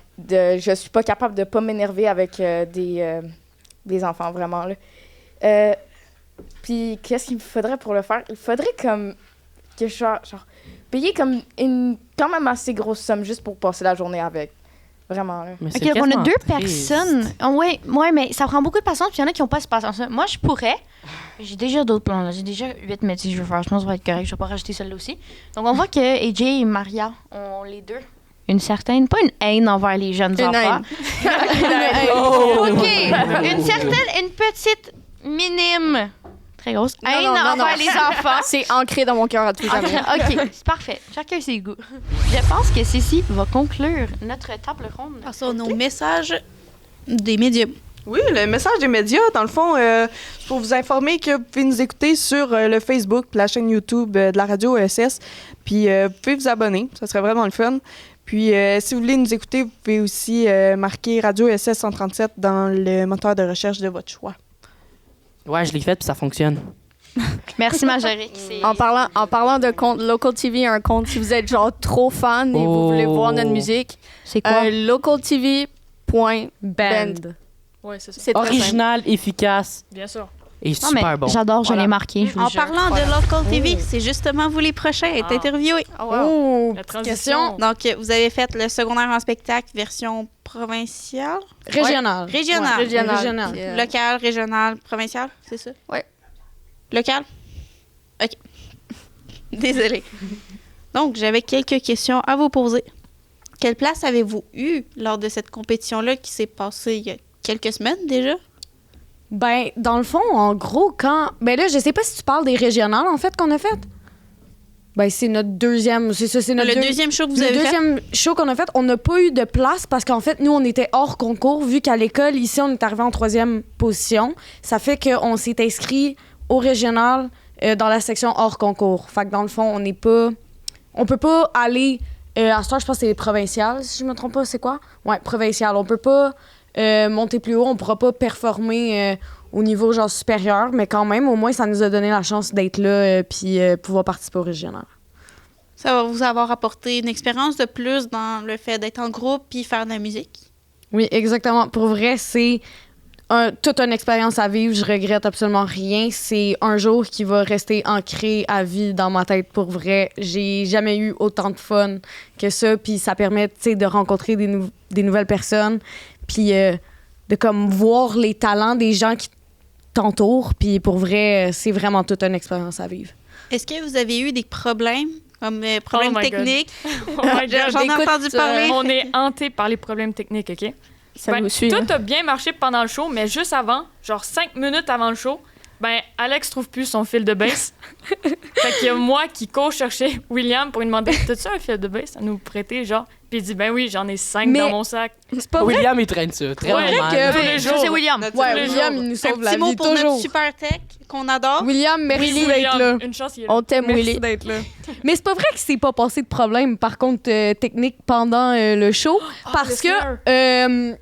de pas m'énerver avec des enfants, vraiment. Là. Puis, qu'est-ce qu'il me faudrait pour le faire? Il faudrait comme que genre payer comme une quand même assez grosse somme juste pour passer la journée avec. Vraiment. Là. OK, donc on a 2 personnes. Oui, mais ça prend beaucoup de patience, puis il y en a qui n'ont pas cette patience-là. Moi, je pourrais. J'ai déjà d'autres plans. Là. J'ai déjà 8 métiers que je veux faire. Je pense que ça va être correct. Je ne vais pas rajouter celle-là aussi. Donc, on voit que AJ et Maria ont les deux une certaine, pas une haine envers les jeunes enfants. OK. Une petite minime, très grosse haine envers les enfants. C'est ancré dans mon cœur à tout jamais. OK, c'est parfait. Chacun ses goûts. Je pense que ceci va conclure notre table ronde. Passons aux messages des médias. Oui, le message des médias, dans le fond, pour vous informer que vous pouvez nous écouter sur le Facebook, la chaîne YouTube de la radio ESS, puis vous pouvez vous abonner, ça serait vraiment le fun. Puis, si vous voulez nous écouter, vous pouvez aussi marquer Radio ESS 137 dans le moteur de recherche de votre choix. Ouais, je l'ai fait, puis ça fonctionne. Merci, Marjorie. En parlant de compte Local TV, un compte si vous êtes genre trop fan et vous voulez voir notre musique, c'est quoi? localtv.band. Ouais, c'est ça. C'est original, efficace. Bien sûr. Et super bon. J'adore, je l'ai marqué. Je vous En jure. parlant de Local TV, c'est justement vous les prochains à être interviewés. Oh, La petite transition. question. Donc, vous avez fait le secondaire en spectacle version provinciale? Régional. Régional. Régional. Puis, local, régional, provincial, c'est ça? Ouais. Local? OK. Désolée. Donc, j'avais quelques questions à vous poser. Quelle place avez-vous eue lors de cette compétition-là qui s'est passée il y a quelques semaines déjà? Ben, dans le fond, en gros, ben là, je sais pas si tu parles des régionales, en fait, qu'on a fait. Ben, c'est notre deuxième... C'est ça, c'est notre deuxième show que vous avez fait? Le deuxième show qu'on a fait, on n'a pas eu de place parce qu'en fait, nous, on était hors concours, vu qu'à l'école, ici, on est arrivé en 3e position. Ça fait qu'on s'est inscrit au régional dans la section hors concours. Fait que dans le fond, on n'est pas... On peut pas aller... à ce temps, je pense que c'est provincial, si je me trompe pas, c'est quoi? Ouais, provincial. On peut pas... monter plus haut, on pourra pas performer au niveau genre supérieur, mais quand même, au moins, ça nous a donné la chance d'être là puis pouvoir participer au régional. Ça va vous avoir apporté une expérience de plus dans le fait d'être en groupe puis faire de la musique? Oui, exactement. Pour vrai, c'est toute une expérience à vivre. Je regrette absolument rien. C'est un jour qui va rester ancré à vie dans ma tête. Pour vrai, j'ai jamais eu autant de fun que ça. Puis ça permet, tu sais, de rencontrer des nouvelles personnes. Puis de comme voir les talents des gens qui t'entourent. Puis pour vrai, c'est vraiment toute une expérience à vivre. Est-ce que vous avez eu des problèmes, comme problèmes techniques? Oh my God. J'en ai entendu parler. On est hanté par les problèmes techniques, OK? Ça vous suit. Tout a bien marché pendant le show, mais juste avant, genre 5 minutes avant le show, ben Alex trouve plus son fil de bass. Fait qu'il y a moi qui cours chercher William pour lui demander « T'as-tu un fil de bass à nous prêter? » Genre, puis il dit « Ben oui, j'en ai 5 dans mon sac. » C'est pas vrai. William, il traîne ça. Très Ouais, normal. tous les jours. Ça, c'est William. Ouais, William, il nous sauve Un la petit mot vie pour toujours. notre super tech qu'on adore. William, merci Willy, d'être là. Une chance, il est là. On t'aime, Merci Willy. d'être là. Mais c'est pas vrai qu'il s'est pas passé de problème, par contre, technique pendant le show. Parce que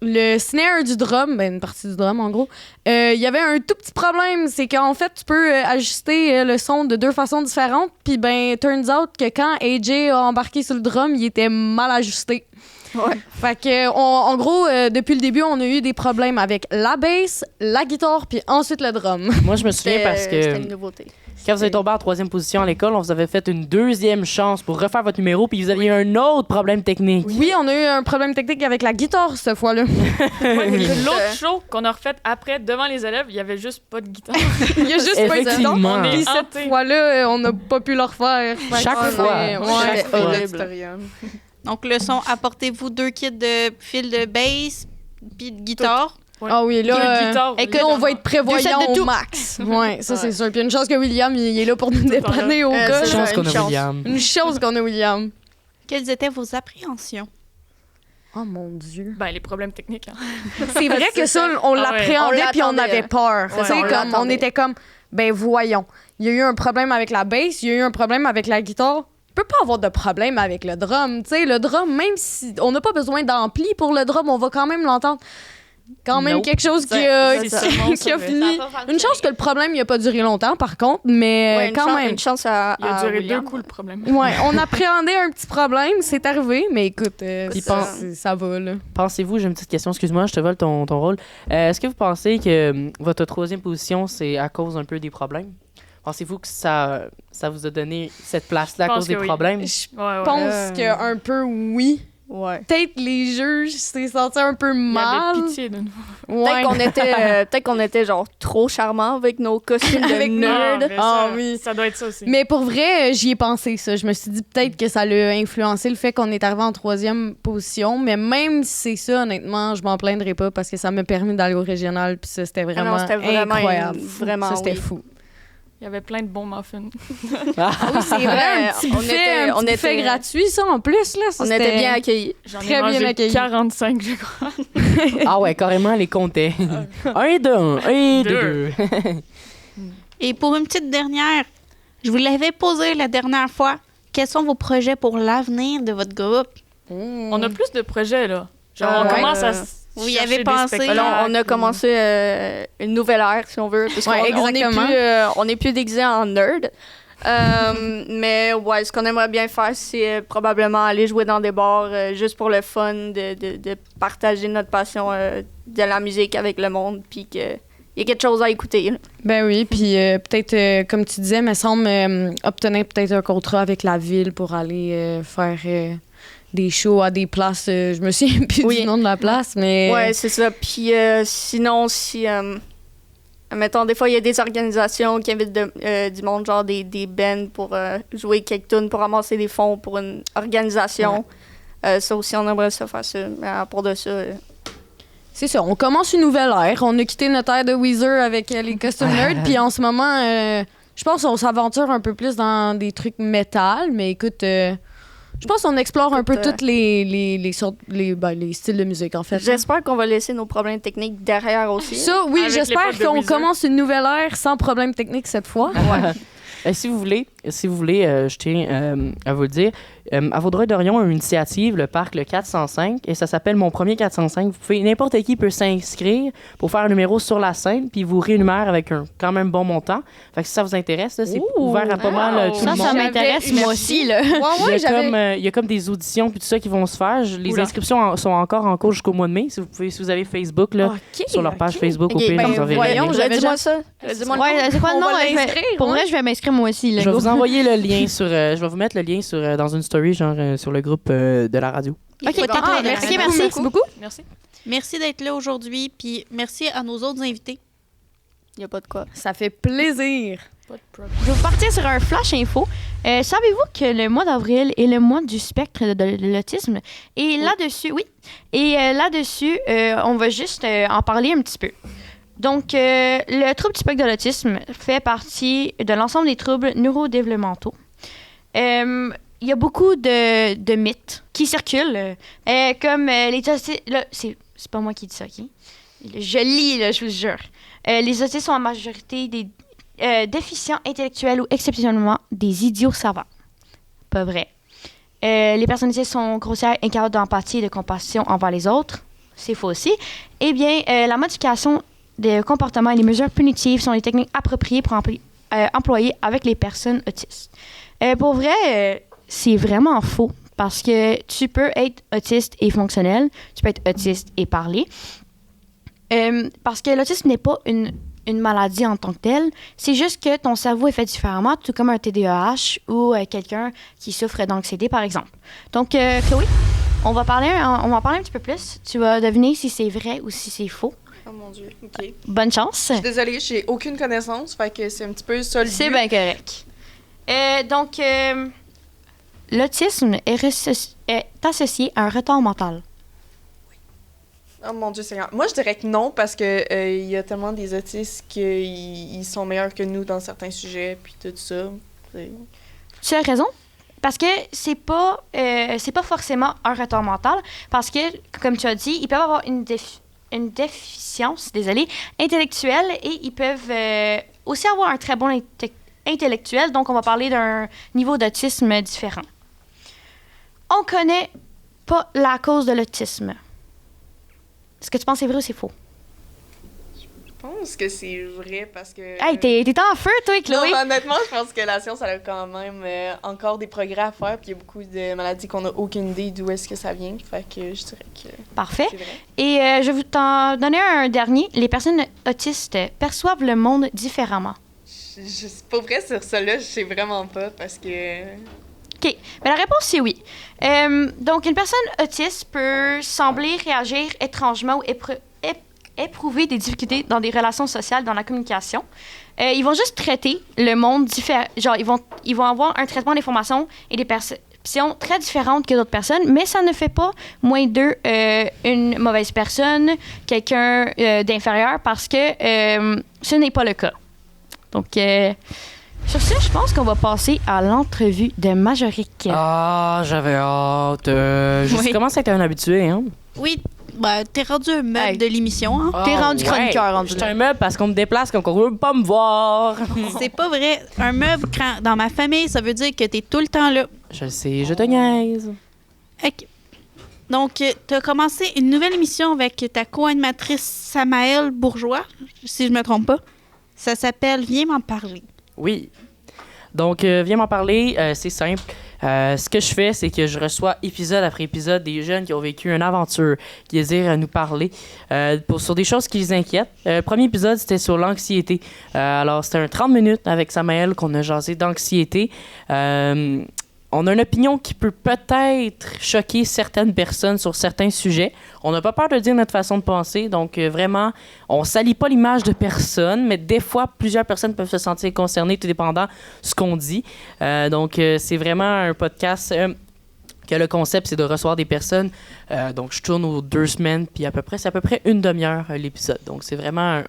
le snare du drum, une partie du drum en gros, il y avait un tout petit problème. C'est qu'en fait, tu peux ajuster le son de 2 façons différentes. Puis turns out que quand AJ a embarqué sur le drum, il était mal ajusté. Ouais. Fait que, en gros, depuis le début, on a eu des problèmes avec la bass, la guitare, puis ensuite le drum. Moi, je me souviens parce que C'était une nouveauté. quand vous êtes tombé en 3e position à l'école, on vous avait fait une 2e chance pour refaire votre numéro, puis vous aviez un autre problème technique. Oui, on a eu un problème technique avec la guitare cette fois-là. L'autre show qu'on a refait après, devant les élèves, il y avait juste pas de guitare. Il y a juste pas de guitare. Effectivement. Puis cette fois-là, on n'a pas pu le refaire. Chaque fois. Ouais, Chaque fois. Donc, le son, apportez-vous 2 kits de fil de bass puis de guitare. Ah oui, là, guitare, et on va être prévoyant de tout. au max. Ouais, ça c'est sûr. Puis une chance que William, il est là pour nous dépanner au cas. Une chance qu'on a William. Une chance qu'on a William. Quelles étaient vos appréhensions? Oh mon Dieu. Ben, les problèmes techniques. Hein. C'est vrai que ça, on l'appréhendait puis on avait peur. Ouais, Tu sais, on était comme, voyons, il y a eu un problème avec la bass, il y a eu un problème avec la guitare. Il peut pas avoir de problème avec le drum. Tu sais, le drum, même si on n'a pas besoin d'ampli pour le drum, on va quand même l'entendre. Quand même quelque chose qui a fini. Une chance que le problème n'a pas duré longtemps, par contre, mais quand même. Une chance à Il a duré William. 2 coups, le problème. Ouais, on appréhendait un petit problème, c'est arrivé, mais écoute, ça va, là. Pensez-vous, j'ai une petite question, excuse-moi, je te vole ton rôle. Est-ce que vous pensez que votre 3e position, c'est à cause un peu des problèmes? Pensez-vous que ça vous a donné cette place-là à cause des problèmes? Je pense qu'un peu oui. Ouais. Peut-être les juges s'est senti un peu mal. Il y avait pitié de nous. Ouais. Peut-être qu'on était genre trop charmants avec nos costumes de Avec nerd. oui. Ça doit être ça aussi. Mais pour vrai, j'y ai pensé, ça. Je me suis dit peut-être que ça l'a influencé le fait qu'on est arrivé en 3e position. Mais même si c'est ça, honnêtement, je m'en plaindrai pas parce que ça m'a permis d'aller au régional. Puis ça, c'était vraiment, incroyable. Vraiment, c'était fou. Il y avait plein de bons muffins. Ah oui, c'est vrai. Un petit buffet gratuit, ça, en plus. Là, ça, on était bien accueillis. Très bien accueillis. 45, je crois. Ah ouais, carrément, les comptait. 1 de 1, 1 de 2. Et pour une petite dernière, je vous l'avais posé la dernière fois. Quels sont vos projets pour l'avenir de votre groupe? On a plus de projets, là. Genre, on commence à... Vous y avez pensé? Alors, on a commencé une nouvelle ère, si on veut. Parce qu'on n'est plus déguisé en nerd. Mais ouais, ce qu'on aimerait bien faire, c'est probablement aller jouer dans des bars juste pour le fun, de partager notre passion de la musique avec le monde, puis qu'il y a quelque chose à écouter. Là. Ben oui, puis peut-être, comme tu disais, me semble obtenir peut-être un contrat avec la ville pour aller faire... des shows à des places, je me souviens plus du nom de la place, mais... Ouais, c'est ça. Puis sinon, si... mettons, des fois, il y a des organisations qui invitent du monde, genre des bands pour jouer quelques tunes, pour ramasser des fonds pour une organisation. Ouais. Ça aussi, on aimerait ça faire ça. Mais à part de ça... C'est ça, on commence une nouvelle ère. On a quitté notre ère de Weezer avec les Custom Nerds, puis en ce moment, je pense qu'on s'aventure un peu plus dans des trucs métal, mais écoute... je pense qu'on explore un peu toutes les sortes, les styles de musique, en fait. J'espère qu'on va laisser nos problèmes techniques derrière aussi. Ça, oui, j'espère qu'on commence une nouvelle ère sans problème technique cette fois. Ouais. Si vous voulez, je tiens à vous le dire, à Vaudreuil-Dorion a une initiative, le parc le 405, et ça s'appelle Mon Premier 405. Vous pouvez, n'importe qui peut s'inscrire pour faire un numéro sur la scène, puis vous rémunère avec un quand même bon montant. Fait que si ça vous intéresse, là, c'est ouvert à pas mal tout le monde. Ça m'intéresse, moi aussi. Là. Il y a comme des auditions puis tout ça qui vont se faire. Les inscriptions sont encore en cours jusqu'au mois de mai. Si vous avez Facebook, là, sur leur page Facebook, au pire, vous enverrez. Voyons, dis-moi ça. Dis-moi c'est quoi le nom? Pour vrai, je vais m'inscrire moi aussi. Je vais vous envoyer le lien sur... je vais vous mettre le lien dans une story, genre sur le groupe de la radio. OK, merci beaucoup. Merci d'être là aujourd'hui, puis merci à nos autres invités. Il n'y a pas de quoi. Ça fait plaisir. Je vais vous partir sur un flash info. Savez-vous que le mois d'avril est le mois du spectre de l'autisme? Et là-dessus, on va juste en parler un petit peu. Donc, le trouble du spectre de l'autisme fait partie de l'ensemble des troubles neurodéveloppementaux. Il y a beaucoup de mythes qui circulent, comme les autistes... Là, c'est pas moi qui dis ça, OK? Je lis, là, je vous jure. Les autistes sont en majorité des déficients intellectuels ou exceptionnellement des idiots savants. Pas vrai. Les personnes autistes sont grossières, incapables d'empathie et de compassion envers les autres. C'est faux aussi. Eh bien, la modification des comportements et les mesures punitives sont les techniques appropriées pour employer avec les personnes autistes. Pour vrai, c'est vraiment faux parce que tu peux être autiste et fonctionnel, tu peux être autiste et parler. Parce que l'autisme n'est pas une maladie en tant que telle, c'est juste que ton cerveau est fait différemment, tout comme un TDAH ou quelqu'un qui souffre d'anxiété, par exemple. Donc, Chloé, on va en parler un petit peu plus. Tu vas deviner si c'est vrai ou si c'est faux. Oh mon Dieu, OK. Bonne chance. Je suis désolée, j'ai aucune connaissance, fait que c'est un petit peu ça le C'est but. bien correct. Donc, l'autisme est associé à un retard mental. Oh mon Dieu Seigneur. Moi, je dirais que non, parce que il y a tellement des autistes qu'ils sont meilleurs que nous dans certains sujets, puis tout ça. Tu as raison. Parce que c'est pas forcément un retard mental. Parce que, comme tu as dit, ils peuvent avoir une déficience, intellectuelle, et ils peuvent aussi avoir un très bon intellectuel. Donc, on va parler d'un niveau d'autisme différent. On connaît pas la cause de l'autisme. Est-ce que tu penses que c'est vrai ou c'est faux? Je pense que c'est vrai parce que... Hey, t'es en feu, toi, Chloé! Non, honnêtement, je pense que la science, elle a quand même encore des progrès à faire, puis il y a beaucoup de maladies qu'on n'a aucune idée d'où est-ce que ça vient, fait que je dirais que Parfait. c'est vrai. Et je vais t'en donner un dernier. Les personnes autistes perçoivent le monde différemment. C'est pas vrai sur ça, là, je sais vraiment pas, parce que... OK. Mais la réponse, c'est oui. Donc, une personne autiste peut sembler réagir étrangement ou éprouver des difficultés dans des relations sociales, dans la communication. Ils vont juste traiter le monde différent. Genre, ils vont avoir un traitement d'information et des perceptions très différentes que d'autres personnes, mais ça ne fait pas moins d'eux une mauvaise personne, quelqu'un d'inférieur, parce que ce n'est pas le cas. Donc, sur ce, je pense qu'on va passer à l'entrevue de Majorique. Ah, j'avais hâte. Je commence à être un habitué, hein? Oui, t'es rendu un meuble de l'émission, hein? Ah, T'es rendu chroniqueur. Je suis un meuble parce qu'on me déplace quand on veut pas me voir. C'est pas vrai. Un meuble, dans ma famille, ça veut dire que t'es tout le temps là. Je sais, je te niaise. OK. Donc, t'as commencé une nouvelle émission avec ta co-animatrice Samaëlle Bourgeois, si je me trompe pas. Ça s'appelle « Viens m'en parler ». Oui. Donc, viens m'en parler. C'est simple. Ce que je fais, c'est que je reçois épisode après épisode des jeunes qui ont vécu une aventure, qui désirent nous parler sur des choses qui les inquiètent. Le premier épisode, c'était sur l'anxiété. Alors, c'était un 30 minutes avec Samaëlle qu'on a jasé d'anxiété. On a une opinion qui peut peut-être choquer certaines personnes sur certains sujets. On n'a pas peur de dire notre façon de penser. Donc, vraiment, on ne salit pas l'image de personne, mais des fois, plusieurs personnes peuvent se sentir concernées, tout dépendant de ce qu'on dit. Donc, c'est vraiment un podcast que le concept, c'est de recevoir des personnes. Donc, je tourne aux 2 semaines, puis c'est à peu près une demi-heure l'épisode. Donc, c'est vraiment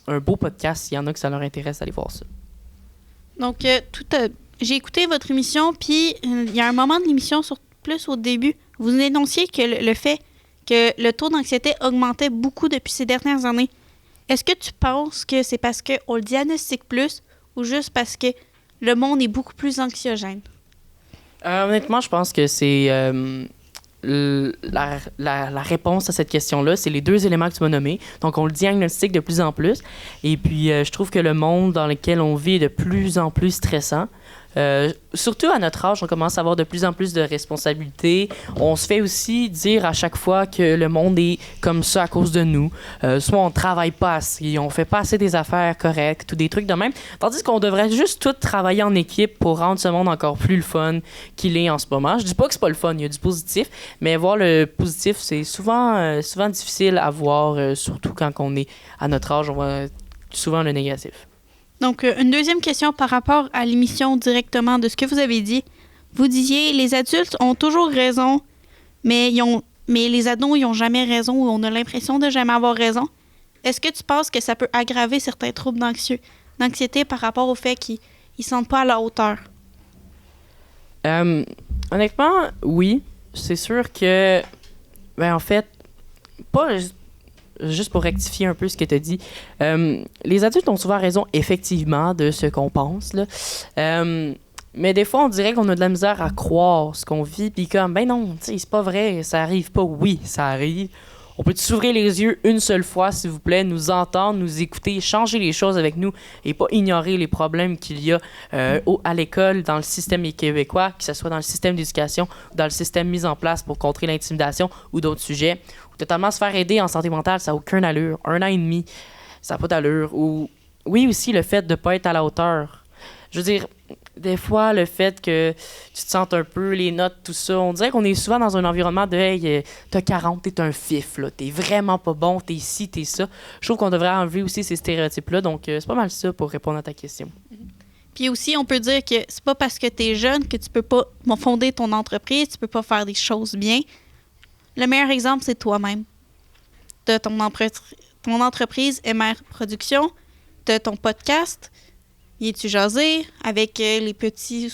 un beau podcast. S'il y en a que ça leur intéresse, allez voir ça. Donc, j'ai écouté votre émission, puis il y a un moment de l'émission, plus au début, vous énonciez que le fait que le taux d'anxiété augmentait beaucoup depuis ces dernières années. Est-ce que tu penses que c'est parce qu'on le diagnostique plus ou juste parce que le monde est beaucoup plus anxiogène? Honnêtement, je pense que c'est la réponse à cette question-là, c'est les 2 éléments que tu m'as nommés. Donc, on le diagnostique de plus en plus. Et puis, je trouve que le monde dans lequel on vit est de plus en plus stressant. Surtout à notre âge, on commence à avoir de plus en plus de responsabilités. On se fait aussi dire à chaque fois que le monde est comme ça à cause de nous. Soit on travaille pas assez, on fait pas assez des affaires correctes ou des trucs de même. Tandis qu'on devrait juste tous travailler en équipe pour rendre ce monde encore plus le fun qu'il est en ce moment. Je dis pas que c'est pas le fun, il y a du positif, mais voir le positif, c'est souvent difficile à voir, surtout quand on est à notre âge, on voit souvent le négatif. Donc, une deuxième question par rapport à l'émission directement de ce que vous avez dit. Vous disiez, les adultes ont toujours raison, mais les ados, ils n'ont jamais raison ou on a l'impression de jamais avoir raison. Est-ce que tu penses que ça peut aggraver certains troubles d'anxiété par rapport au fait qu'ils ne se sentent pas à la hauteur? Honnêtement, oui. C'est sûr que, en fait, pas... Juste pour rectifier un peu ce que tu as dit, les adultes ont souvent raison, effectivement, de ce qu'on pense, là. Mais des fois, on dirait qu'on a de la misère à croire ce qu'on vit, puis comme, ben non, tu sais, c'est pas vrai, ça arrive pas. Oui, ça arrive. On peut s'ouvrir les yeux une seule fois, s'il vous plaît, nous entendre, nous écouter, changer les choses avec nous et pas ignorer les problèmes qu'il y a à l'école, dans le système québécois, que ce soit dans le système d'éducation ou dans le système mis en place pour contrer l'intimidation ou d'autres sujets. Ou totalement se faire aider en santé mentale, ça n'a aucune allure. 1 an et demi, ça n'a pas d'allure. Ou oui, aussi le fait de ne pas être à la hauteur. Je veux dire, des fois, le fait que tu te sentes un peu, les notes, tout ça, on dirait qu'on est souvent dans un environnement de « Hey, t'as 40, t'es un fif, là. T'es vraiment pas bon, t'es ci, t'es ça. » Je trouve qu'on devrait enlever aussi ces stéréotypes-là. Donc, c'est pas mal ça pour répondre à ta question. Puis aussi, on peut dire que c'est pas parce que t'es jeune que tu peux pas fonder ton entreprise, tu peux pas faire des choses bien. Le meilleur exemple, c'est toi-même. T'as ton entreprise MR Productions, t'as ton podcast, Y es-tu jasé, avec les petits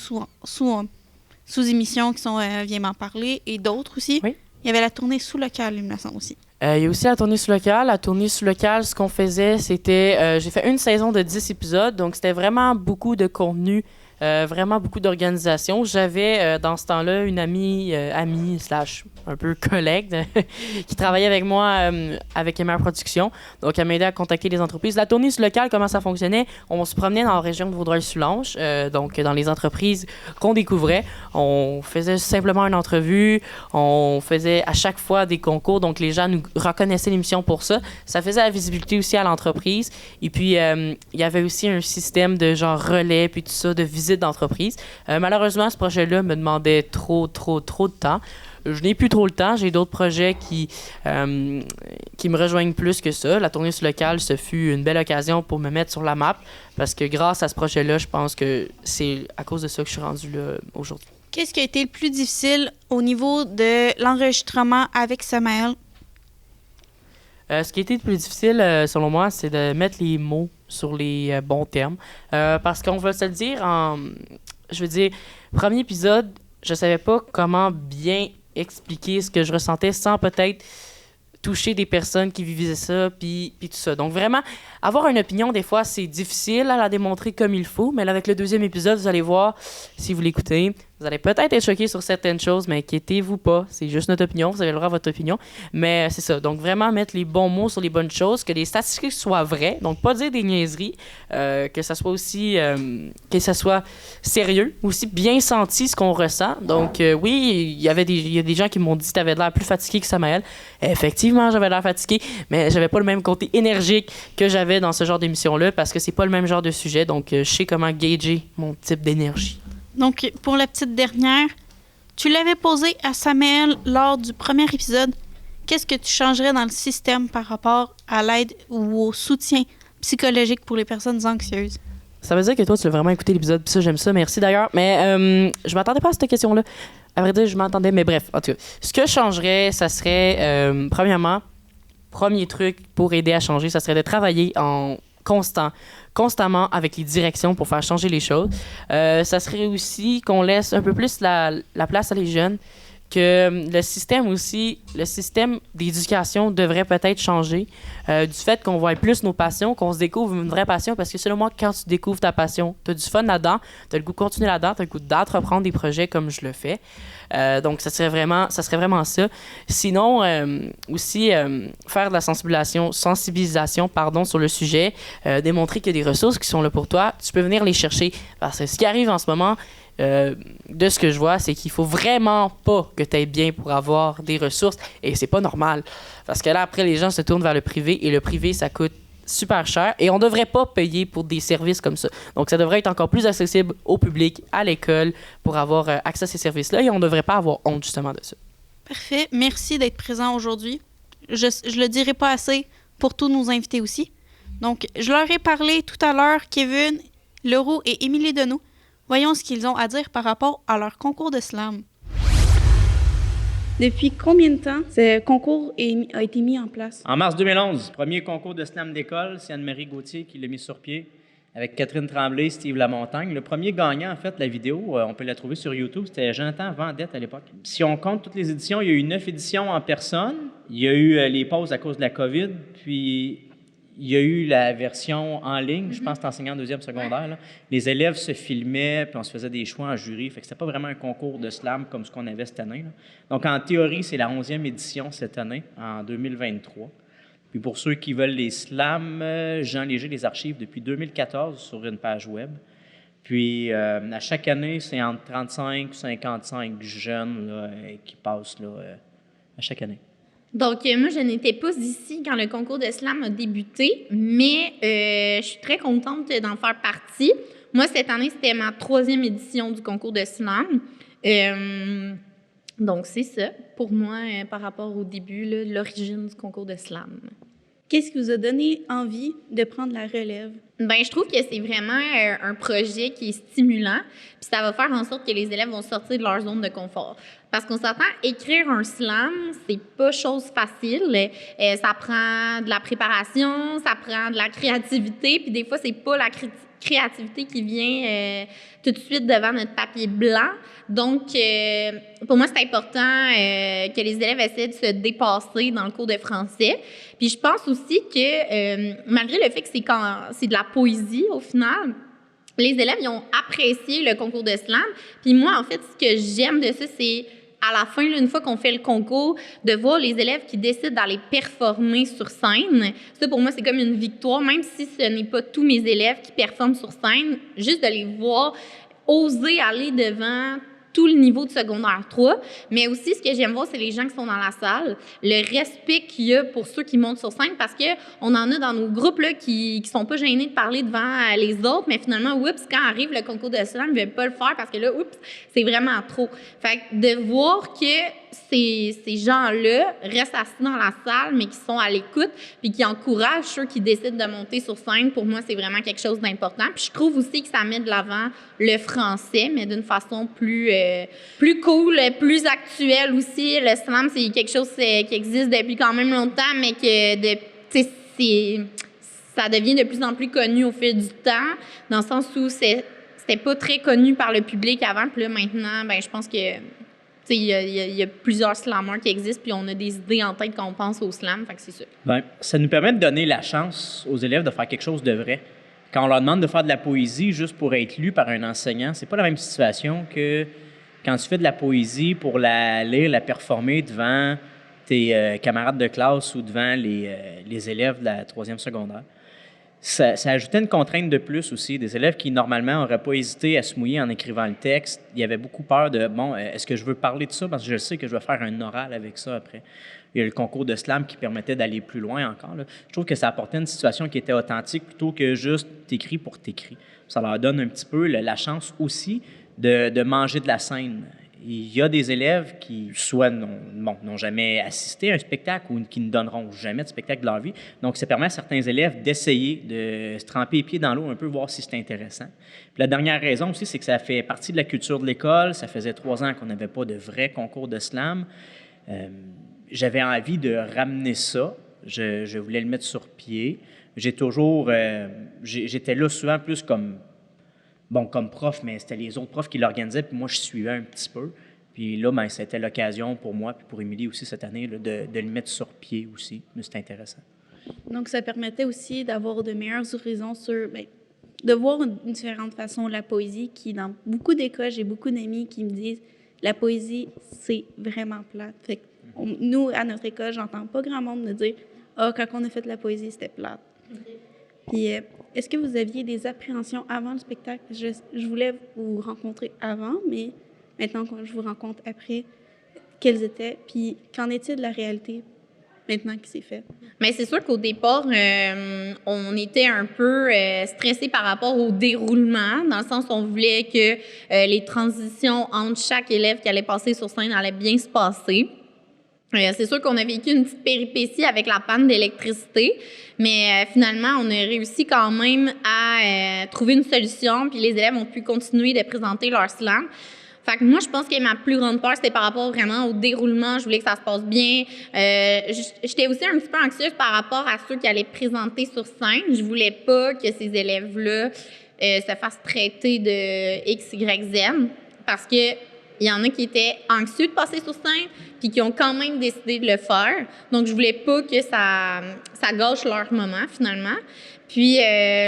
sous-émissions qui sont Viens m'en parler, et d'autres aussi. Oui. Il y avait la tournée sous locale, il me semble aussi. Il y a aussi la tournée sous locale. La tournée sous locale, ce qu'on faisait, c'était... j'ai fait une saison de 10 épisodes, donc c'était vraiment beaucoup de contenu, vraiment beaucoup d'organisation. J'avais, dans ce temps-là, une amie / un peu collègue qui travaillait avec moi avec MR Productions. Donc, elle m'aidait à contacter les entreprises. La tournée sous locale, comment ça fonctionnait? On se promenait dans la région de Vaudreuil-Soulanges, donc dans les entreprises qu'on découvrait. On faisait simplement une entrevue. On faisait à chaque fois des concours. Donc, les gens nous reconnaissaient l'émission pour ça. Ça faisait la visibilité aussi à l'entreprise. Et puis, il y avait aussi un système de genre relais, puis tout ça, de visite d'entreprise. Malheureusement, ce projet-là me demandait trop de temps. Je n'ai plus trop le temps. J'ai d'autres projets qui me rejoignent plus que ça. La tournée sur locale, ce fut une belle occasion pour me mettre sur la map parce que grâce à ce projet-là, je pense que c'est à cause de ça que je suis rendu là aujourd'hui. Qu'est-ce qui a été le plus difficile au niveau de l'enregistrement avec Samael? Ce qui a été le plus difficile, selon moi, c'est de mettre les mots sur les bons termes. Parce qu'on va se le dire, premier épisode, je savais pas comment bien expliquer ce que je ressentais sans peut-être toucher des personnes qui vivaient ça, puis tout ça. Donc vraiment, avoir une opinion, des fois, c'est difficile à la démontrer comme il faut, mais là, avec le 2e épisode, vous allez voir, si vous l'écoutez, vous allez peut-être être choqué sur certaines choses, mais inquiétez-vous pas, c'est juste notre opinion, vous avez le droit à votre opinion, mais c'est ça. Donc vraiment, mettre les bons mots sur les bonnes choses, que les statistiques soient vraies, donc pas dire des niaiseries, que ça soit aussi, que ça soit sérieux, aussi bien senti ce qu'on ressent. Donc oui, il y a des gens qui m'ont dit que tu avais l'air plus fatigué que Samael. Effectivement, j'avais l'air fatigué, mais j'avais pas le même côté énergique que j'avais dans ce genre d'émission-là, parce que c'est pas le même genre de sujet, donc je sais comment gager mon type d'énergie. Donc, pour la petite dernière, tu l'avais posé à Samael lors du premier épisode. Qu'est-ce que tu changerais dans le système par rapport à l'aide ou au soutien psychologique pour les personnes anxieuses? Ça veut dire que toi, tu as vraiment écouté l'épisode, puis ça, j'aime ça, merci d'ailleurs. Mais je m'attendais pas à cette question-là. À vrai dire, je m'attendais, mais bref, en tout cas. Ce que je changerais, ça serait, premièrement, premier truc pour aider à changer, ça serait de travailler en constamment avec les directions pour faire changer les choses. Ça serait aussi qu'on laisse un peu plus la place à les jeunes, que le système d'éducation devrait peut-être changer du fait qu'on voit plus nos passions, qu'on se découvre une vraie passion, parce que selon moi, quand tu découvres ta passion, tu as du fun là-dedans, tu as le goût de continuer là-dedans, tu as le goût d'entreprendre des projets comme je le fais. Donc, ça serait vraiment ça. Sinon, aussi, faire de la sensibilisation sur le sujet, démontrer qu'il y a des ressources qui sont là pour toi. Tu peux venir les chercher. Parce que ce qui arrive en ce moment, de ce que je vois, c'est qu'il faut vraiment pas que tu ailles bien pour avoir des ressources. Et c'est pas normal. Parce que là, après, les gens se tournent vers le privé. Et le privé, ça coûte super cher. Et on devrait pas payer pour des services comme ça. Donc, ça devrait être encore plus accessible au public, à l'école, pour avoir accès à ces services-là. Et on devrait pas avoir honte, justement, de ça. Parfait. Merci d'être présent aujourd'hui. Je le dirai pas assez pour tous nos invités aussi. Donc, je leur ai parlé tout à l'heure, Kevin Leroux et Émilie Deneau. Voyons ce qu'ils ont à dire par rapport à leur concours de slam. Depuis combien de temps ce concours a été mis en place? En mars 2011, premier concours de slam d'école, c'est Anne-Marie Gauthier qui l'a mis sur pied avec Catherine Tremblay, Steve Lamontagne. Le premier gagnant, en fait, la vidéo, on peut la trouver sur YouTube, c'était Jonathan Vendette à l'époque. Si on compte toutes les éditions, il y a eu 9 éditions en personne. Il y a eu les pauses à cause de la COVID, puis il y a eu la version en ligne, je pense que c'est enseignant en deuxième secondaire. Là. Les élèves se filmaient, puis on se faisait des choix en jury. Fait que c'était pas vraiment un concours de slam comme ce qu'on avait cette année. Là. Donc, en théorie, c'est la 11e édition cette année, en 2023. Puis pour ceux qui veulent les slams, Jean Léger les archive depuis 2014 sur une page web. Puis, à chaque année, c'est entre 35 et 55 jeunes là, qui passent là, à chaque année. Donc, moi, je n'étais pas ici quand le concours de slam a débuté, mais je suis très contente d'en faire partie. Moi, cette année, c'était ma 3e édition du concours de slam. Donc, c'est ça, pour moi, par rapport au début, là, l'origine du concours de slam. Qu'est-ce qui vous a donné envie de prendre la relève? Bien, je trouve que c'est vraiment un projet qui est stimulant, puis ça va faire en sorte que les élèves vont sortir de leur zone de confort. Parce qu'on s'entend, écrire un slam, c'est pas chose facile. Ça prend de la préparation, ça prend de la créativité, puis des fois, c'est pas la créativité qui vient tout de suite devant notre papier blanc. Donc, pour moi, c'est important que les élèves essaient de se dépasser dans le cours de français. Puis je pense aussi que, malgré le fait que c'est de la poésie, au final, les élèves, ils ont apprécié le concours de slam. Puis moi, en fait, ce que j'aime de ça, c'est à la fin, là, une fois qu'on fait le concours, de voir les élèves qui décident d'aller performer sur scène. Ça, pour moi, c'est comme une victoire, même si ce n'est pas tous mes élèves qui performent sur scène, juste de les voir oser aller devant tout le niveau de secondaire 3. Mais aussi, ce que j'aime voir, c'est les gens qui sont dans la salle, le respect qu'il y a pour ceux qui montent sur scène, parce qu'on en a dans nos groupes là, qui sont pas gênés de parler devant les autres, mais finalement, oups, quand arrive le concours de slam, ils ne veulent pas le faire parce que là, oups, c'est vraiment trop. Fait que de voir que ces gens-là restent assis dans la salle, mais qui sont à l'écoute, puis qui encouragent ceux qui décident de monter sur scène, pour moi, c'est vraiment quelque chose d'important. Puis je trouve aussi que ça met de l'avant le français, mais d'une façon plus cool, plus actuelle aussi. Le slam, c'est quelque chose qui existe depuis quand même longtemps, mais que ça devient de plus en plus connu au fil du temps, dans le sens où c'était pas très connu par le public avant, puis là, maintenant, ben je pense que il y a plusieurs slammers qui existent, puis on a des idées en tête quand on pense au slam, fait que c'est ça. Bien, ça nous permet de donner la chance aux élèves de faire quelque chose de vrai. Quand on leur demande de faire de la poésie juste pour être lu par un enseignant, c'est pas la même situation que quand tu fais de la poésie pour la lire, la performer devant tes camarades de classe ou devant les élèves de la 3e secondaire. Ça ajoutait une contrainte de plus aussi. Des élèves qui, normalement, n'auraient pas hésité à se mouiller en écrivant le texte. Il y avait beaucoup peur de, est-ce que je veux parler de ça? Parce que je sais que je vais faire un oral avec ça après. Il y a le concours de slam qui permettait d'aller plus loin encore. Là. Je trouve que ça apportait une situation qui était authentique plutôt que juste t'écris pour t'écrire. Ça leur donne un petit peu la chance aussi de manger de la scène. Il y a des élèves qui, soit n'ont jamais assisté à un spectacle ou qui ne donneront jamais de spectacle de leur vie. Donc, ça permet à certains élèves d'essayer de se tremper les pieds dans l'eau un peu, voir si c'est intéressant. Puis la dernière raison aussi, c'est que ça fait partie de la culture de l'école. Ça faisait 3 ans qu'on n'avait pas de vrai concours de slam. J'avais envie de ramener ça. Je voulais le mettre sur pied. J'étais là souvent plus comme prof, mais c'était les autres profs qui l'organisaient, puis moi, je suivais un petit peu. Puis là, c'était l'occasion pour moi, puis pour Émilie aussi cette année, là, de le mettre sur pied aussi. Mais c'était intéressant. Donc, ça permettait aussi d'avoir de meilleurs horizons de voir une différente façon la poésie, qui, dans beaucoup d'écoles, j'ai beaucoup d'amis qui me disent « la poésie, c'est vraiment plate ». Fait que nous, à notre école, j'entends pas grand monde me dire « ah, quand on a fait de la poésie, c'était plate ». Puis, est-ce que vous aviez des appréhensions avant le spectacle? Je voulais vous rencontrer avant, mais maintenant, quand je vous rencontre après, quelles étaient? Puis, qu'en est-il de la réalité maintenant que c'est fait? Mais c'est sûr qu'au départ, on était un peu stressé par rapport au déroulement, dans le sens où on voulait que les transitions entre chaque élève qui allait passer sur scène allaient bien se passer. C'est sûr qu'on a vécu une petite péripétie avec la panne d'électricité, mais finalement, on a réussi quand même à trouver une solution, puis les élèves ont pu continuer de présenter leur slam. Fait que moi, je pense que ma plus grande peur, c'était par rapport vraiment au déroulement. Je voulais que ça se passe bien. J'étais aussi un petit peu anxieuse par rapport à ceux qui allaient présenter sur scène. Je voulais pas que ces élèves-là se fassent traiter de X, Y, Z, parce que il y en a qui étaient anxieux de passer sur scène, puis qui ont quand même décidé de le faire. Donc, je voulais pas que ça gâche leur moment, finalement. Puis,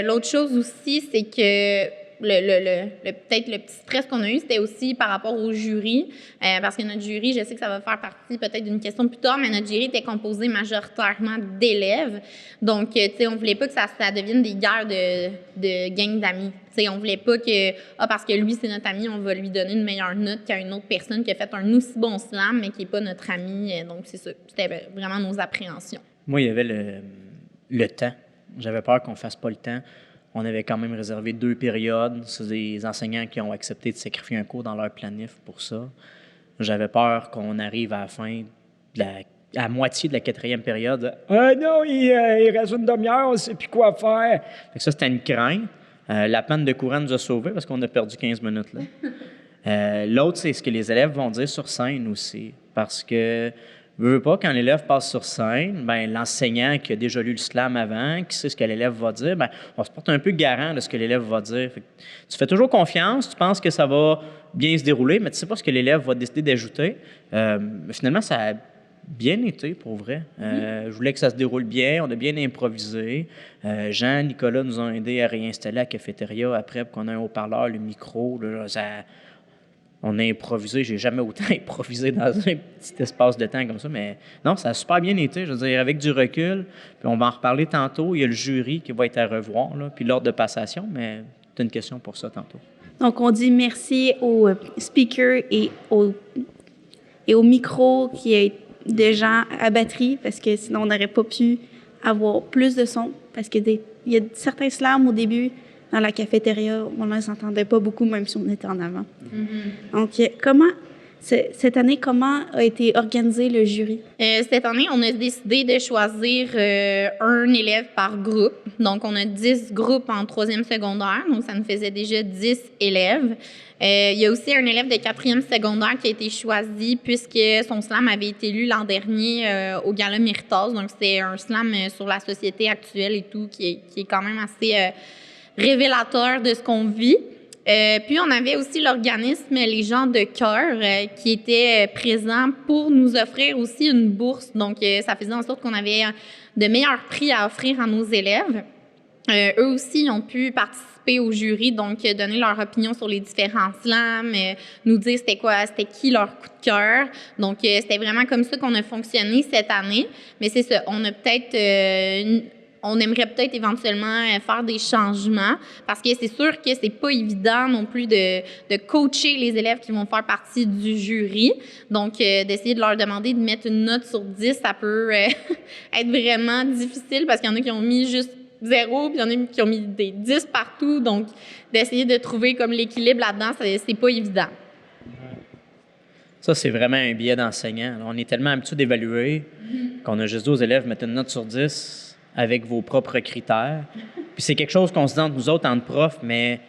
l'autre chose aussi, c'est que peut-être le petit stress qu'on a eu, c'était aussi par rapport au jury. Parce que notre jury, je sais que ça va faire partie peut-être d'une question plus tard, mais notre jury était composé majoritairement d'élèves. Donc, tu sais, on voulait pas que ça devienne des guerres de gangs d'amis. Tu sais, on voulait pas que, parce que lui, c'est notre ami, on va lui donner une meilleure note qu'à une autre personne qui a fait un aussi bon slam, mais qui n'est pas notre ami. Donc, c'est ça. C'était vraiment nos appréhensions. Moi, il y avait le temps. J'avais peur qu'on fasse pas le temps. On avait quand même réservé 2 périodes. C'est des enseignants qui ont accepté de sacrifier un cours dans leur planif pour ça. J'avais peur qu'on arrive à la fin, à moitié de la 4e période. « Ah non, il reste une demi-heure, on ne sait plus quoi faire. » Fait que ça, c'était une crainte. La panne de courant nous a sauvés parce qu'on a perdu 15 minutes là. L'autre, c'est ce que les élèves vont dire sur scène aussi. Parce que veux pas, quand l'élève passe sur scène, ben, l'enseignant qui a déjà lu le slam avant, qui sait ce que l'élève va dire, ben, on se porte un peu garant de ce que l'élève va dire. Fait que tu fais toujours confiance, tu penses que ça va bien se dérouler, mais tu sais pas ce que l'élève va décider d'ajouter. Finalement, ça a bien été, pour vrai. Je voulais que ça se déroule bien, on a bien improvisé. Jean, Nicolas nous ont aidés à réinstaller la cafétéria après pour qu'on ait un haut-parleur, le micro. Là, on a improvisé. J'ai jamais autant improvisé dans un petit espace de temps comme ça, mais non, ça a super bien été. Je veux dire, avec du recul, puis on va en reparler tantôt. Il y a le jury qui va être à revoir, là, puis l'ordre de passation, mais tu as une question pour ça tantôt. Donc, on dit merci aux speakers et au micro qui est de gens à batterie, parce que sinon, on n'aurait pas pu avoir plus de son, parce qu'il y a certains slams au début dans la cafétéria, on ne s'entendait pas beaucoup, même si on était en avant. Mm-hmm. Donc, cette année, comment a été organisé le jury? Cette année, on a décidé de choisir un élève par groupe. Donc, on a 10 groupes en 3e secondaire, donc ça nous faisait déjà 10 élèves. Il y a aussi un élève de 4e secondaire qui a été choisi puisque son slam avait été lu l'an dernier au Gala Méritas. Donc, c'est un slam sur la société actuelle et tout qui est quand même assez révélateur de ce qu'on vit. Puis, on avait aussi l'organisme Les gens de cœur qui était présent pour nous offrir aussi une bourse. Donc, ça faisait en sorte qu'on avait de meilleurs prix à offrir à nos élèves. Eux aussi ont pu participer au jury, donc donner leur opinion sur les différents slams, nous dire c'était qui leur coup de cœur. Donc, c'était vraiment comme ça qu'on a fonctionné cette année. Mais c'est ça, on aimerait peut-être éventuellement faire des changements parce que c'est sûr que c'est pas évident non plus de coacher les élèves qui vont faire partie du jury. Donc, d'essayer de leur demander de mettre une note sur 10, ça peut être vraiment difficile parce qu'il y en a qui ont mis juste 0, puis il y en a qui ont mis des 10 partout. Donc, d'essayer de trouver comme l'équilibre là-dedans, c'est pas évident. Ça, c'est vraiment un biais d'enseignant. On est tellement habitué d'évaluer qu'on a juste dit aux élèves, mettez une note sur 10 avec vos propres critères. Puis c'est quelque chose qu'on se dit entre nous autres, entre profs, mais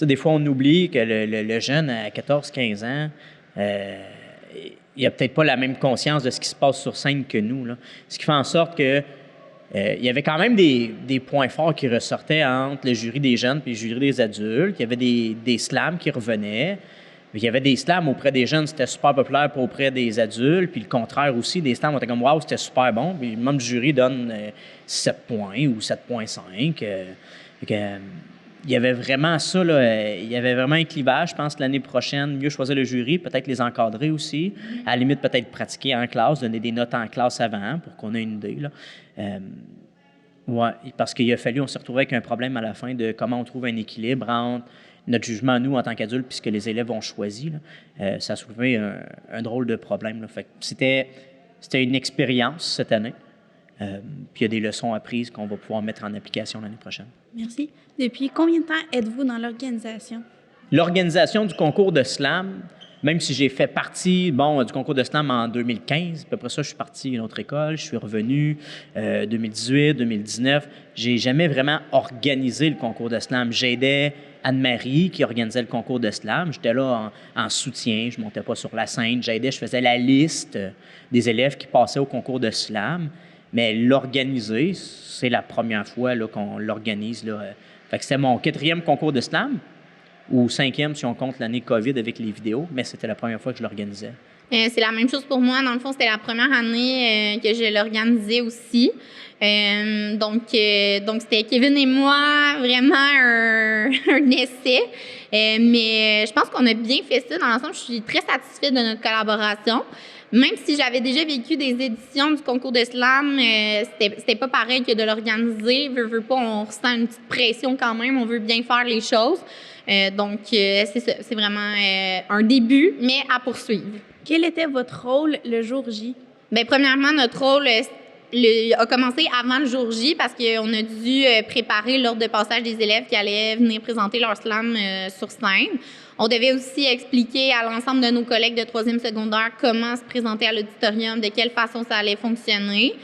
des fois, on oublie que le jeune à 14-15 ans, il n'a peut-être pas la même conscience de ce qui se passe sur scène que nous, là. Ce qui fait en sorte que il y avait quand même des points forts qui ressortaient entre le jury des jeunes et le jury des adultes. Il y avait des slams qui revenaient. Il y avait des slams auprès des jeunes, c'était super populaire, pas auprès des adultes. Puis le contraire aussi, des slams, on était comme « wow, c'était super bon ». Puis le membre du jury donne 7 points ou 7,5. Il y avait vraiment ça, là, il y avait vraiment un clivage. Je pense que l'année prochaine, mieux choisir le jury, peut-être les encadrer aussi. À la limite, peut-être pratiquer en classe, donner des notes en classe avant pour qu'on ait une idée, là. Ouais, parce qu'il a fallu, on s'est retrouvé avec un problème à la fin de comment on trouve un équilibre entre notre jugement, nous, en tant qu'adultes, puis ce que les élèves ont choisi. Là. Ça a soulevé un drôle de problème. Là. Fait que c'était une expérience cette année. Puis il y a des leçons apprises qu'on va pouvoir mettre en application l'année prochaine. Merci. Depuis combien de temps êtes-vous dans l'organisation? L'organisation du concours de slam, même si j'ai fait partie du concours de slam en 2015, puis après ça, je suis parti à une autre école, je suis revenu 2018, 2019. J'ai jamais vraiment organisé le concours de slam. J'aidais Anne-Marie qui organisait le concours de slam. J'étais là en soutien, je ne montais pas sur la scène, j'aidais, je faisais la liste des élèves qui passaient au concours de slam. Mais l'organiser, c'est la première fois là, qu'on l'organise. Là. Fait que c'était mon 4e concours de slam ou 5e si on compte l'année COVID avec les vidéos, mais c'était la première fois que je l'organisais. C'est la même chose pour moi. Dans le fond, c'était la première année que je l'organisais aussi. Donc c'était Kevin et moi, vraiment un essai. Mais je pense qu'on a bien fait ça. Dans l'ensemble, je suis très satisfaite de notre collaboration. Même si j'avais déjà vécu des éditions du concours de slam, c'était pas pareil que de l'organiser. Veux pas, on ressent une petite pression quand même. On veut bien faire les choses. Donc, c'est ça. C'est vraiment un début, mais à poursuivre. Quel était votre rôle le jour J? Bien, premièrement, notre rôle a commencé avant le jour J parce qu'on a dû préparer l'ordre de passage des élèves qui allaient venir présenter leur slam sur scène. On devait aussi expliquer à l'ensemble de nos collègues de 3e secondaire comment se présenter à l'auditorium, de quelle façon ça allait fonctionner.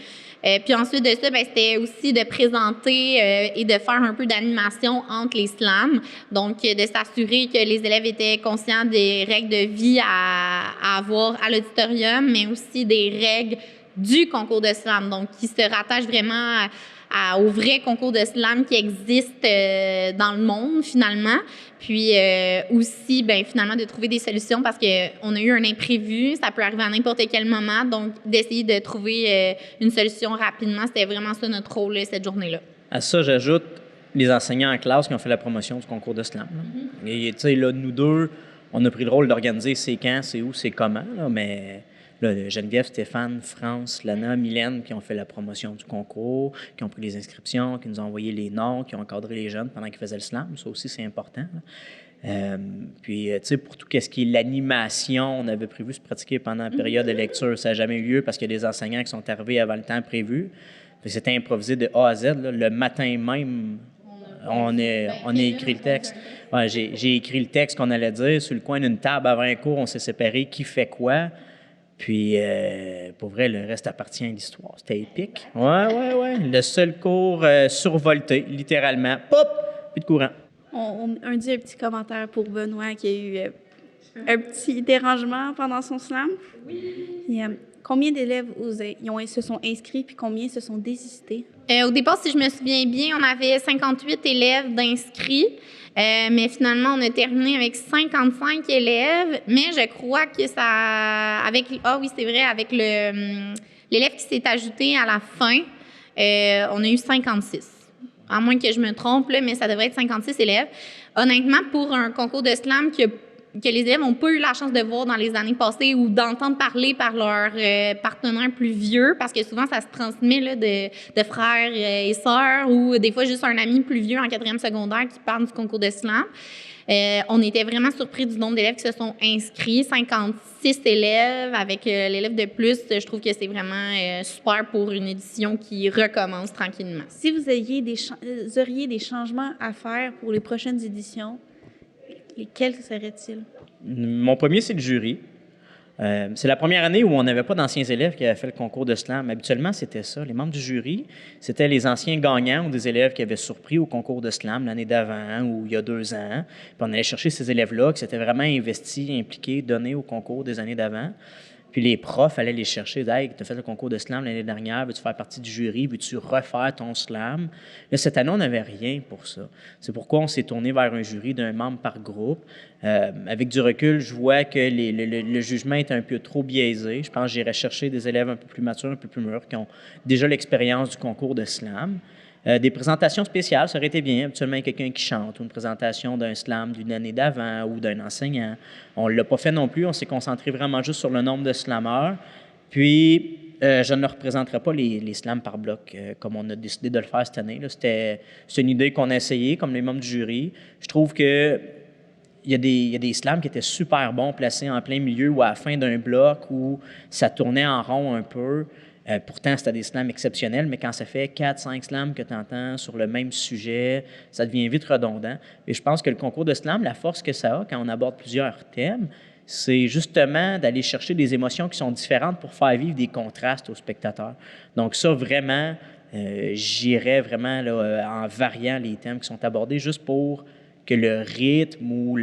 Puis ensuite de ça, c'était aussi de présenter et de faire un peu d'animation entre les slams. Donc, de s'assurer que les élèves étaient conscients des règles de vie à avoir à l'auditorium, mais aussi des règles du concours de slam, donc qui se rattachent vraiment au vrai concours de slam qui existe dans le monde, finalement. Puis aussi, finalement, de trouver des solutions parce qu'on a eu un imprévu, ça peut arriver à n'importe quel moment, donc d'essayer de trouver une solution rapidement, c'était vraiment ça notre rôle cette journée-là. À ça, j'ajoute les enseignants en classe qui ont fait la promotion du concours de slam. Là. Et tu sais, là, nous deux, on a pris le rôle d'organiser c'est quand, c'est où, c'est comment, là, mais... Là, Geneviève, Stéphane, France, Lana, Mylène, qui ont fait la promotion du concours, qui ont pris les inscriptions, qui nous ont envoyé les noms, qui ont encadré les jeunes pendant qu'ils faisaient le slam. Ça aussi, c'est important. Puis, tu sais, pour tout ce qui est l'animation, on avait prévu se pratiquer pendant la période de lecture. Ça n'a jamais eu lieu parce qu'il y a des enseignants qui sont arrivés avant le temps prévu. C'était improvisé de A à Z. Là. Le matin même, on a écrit le texte. Ouais, j'ai écrit le texte qu'on allait dire. Sur le coin d'une table avant un cours, on s'est séparés. Qui fait quoi? Puis, pour vrai, le reste appartient à l'histoire. C'était épique. Ouais. Le seul cours survolté, littéralement. Pop! Plus de courant. On dit un petit commentaire pour Benoît qui a eu un petit dérangement pendant son slam. Oui. Combien d'élèves se sont inscrits puis combien se sont désistés? Au départ, si je me souviens bien, on avait 58 élèves d'inscrits. Mais finalement, on a terminé avec 55 élèves. Mais je crois que ça... avec l'élève qui s'est ajouté à la fin, on a eu 56. À moins que je me trompe, là, mais ça devrait être 56 élèves. Honnêtement, pour un concours de slam que les élèves n'ont pas eu la chance de voir dans les années passées ou d'entendre parler par leurs partenaires plus vieux, parce que souvent, ça se transmet là, de frères et sœurs ou des fois juste un ami plus vieux en 4e secondaire qui parle du concours de slam. On était vraiment surpris du nombre d'élèves qui se sont inscrits. 56 élèves avec l'élève de plus. Je trouve que c'est vraiment super pour une édition qui recommence tranquillement. Si vous auriez des changements à faire pour les prochaines éditions, lesquels seraient-ils? Mon premier, c'est le jury. C'est la première année où on n'avait pas d'anciens élèves qui avaient fait le concours de slam. Habituellement, c'était ça. Les membres du jury, c'était les anciens gagnants ou des élèves qui avaient surpris au concours de slam l'année d'avant ou il y a 2 ans. Puis on allait chercher ces élèves-là qui s'étaient vraiment investis, impliqués, donnés au concours des années d'avant. Puis les profs allaient les chercher. « Hey, tu as fait le concours de slam l'année dernière, veux-tu faire partie du jury? Veux-tu refaire ton slam? » Là, cette année, on n'avait rien pour ça. C'est pourquoi on s'est tourné vers un jury d'un membre par groupe. Avec du recul, je vois que le jugement est un peu trop biaisé. Je pense que j'irais chercher des élèves un peu plus matures, un peu plus mûrs, qui ont déjà l'expérience du concours de slam. Des présentations spéciales, ça aurait été bien. Habituellement, quelqu'un qui chante ou une présentation d'un slam d'une année d'avant ou d'un enseignant. On ne l'a pas fait non plus. On s'est concentré vraiment juste sur le nombre de slammeurs. Puis, je ne représenterai pas les slams par bloc comme on a décidé de le faire cette année. C'est une idée qu'on a essayée, comme les membres du jury. Je trouve que il y a des slams qui étaient super bons, placés en plein milieu ou à la fin d'un bloc où ça tournait en rond un peu. Pourtant, c'était des slams exceptionnels, mais quand ça fait 4-5 slams que tu entends sur le même sujet, ça devient vite redondant. Et je pense que le concours de slam, la force que ça a quand on aborde plusieurs thèmes, c'est justement d'aller chercher des émotions qui sont différentes pour faire vivre des contrastes aux spectateurs. Donc ça, vraiment, j'irais vraiment là, en variant les thèmes qui sont abordés juste pour que le rythme ou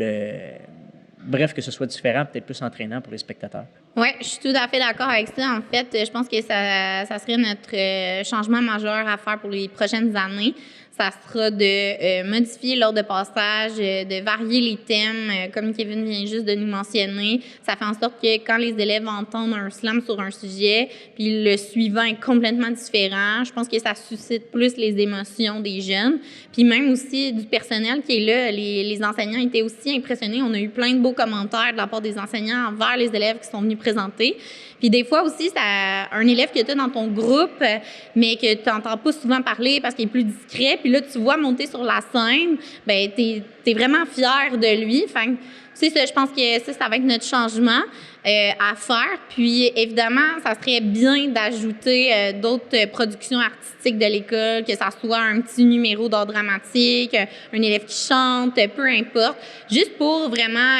bref, que ce soit différent, peut-être plus entraînant pour les spectateurs. Oui, je suis tout à fait d'accord avec ça. En fait, je pense que ça serait notre changement majeur à faire pour les prochaines années. ça sera de modifier l'ordre de passage, de varier les thèmes, comme Kevin vient juste de nous mentionner. Ça fait en sorte que quand les élèves entendent un slam sur un sujet, puis le suivant est complètement différent, je pense que ça suscite plus les émotions des jeunes. Puis même aussi du personnel qui est là, les enseignants étaient aussi impressionnés. On a eu plein de beaux commentaires de la part des enseignants envers les élèves qui sont venus présenter. Puis des fois aussi, un élève que tu as dans ton groupe, mais que tu n'entends pas souvent parler parce qu'il est plus discret, puis là, tu vois monter sur la scène, bien, tu es vraiment fier de lui. Fait que, tu sais, je pense que ça va être notre changement à faire. Puis, évidemment, ça serait bien d'ajouter d'autres productions artistiques de l'école, que ça soit un petit numéro d'art dramatique, un élève qui chante, peu importe, juste pour vraiment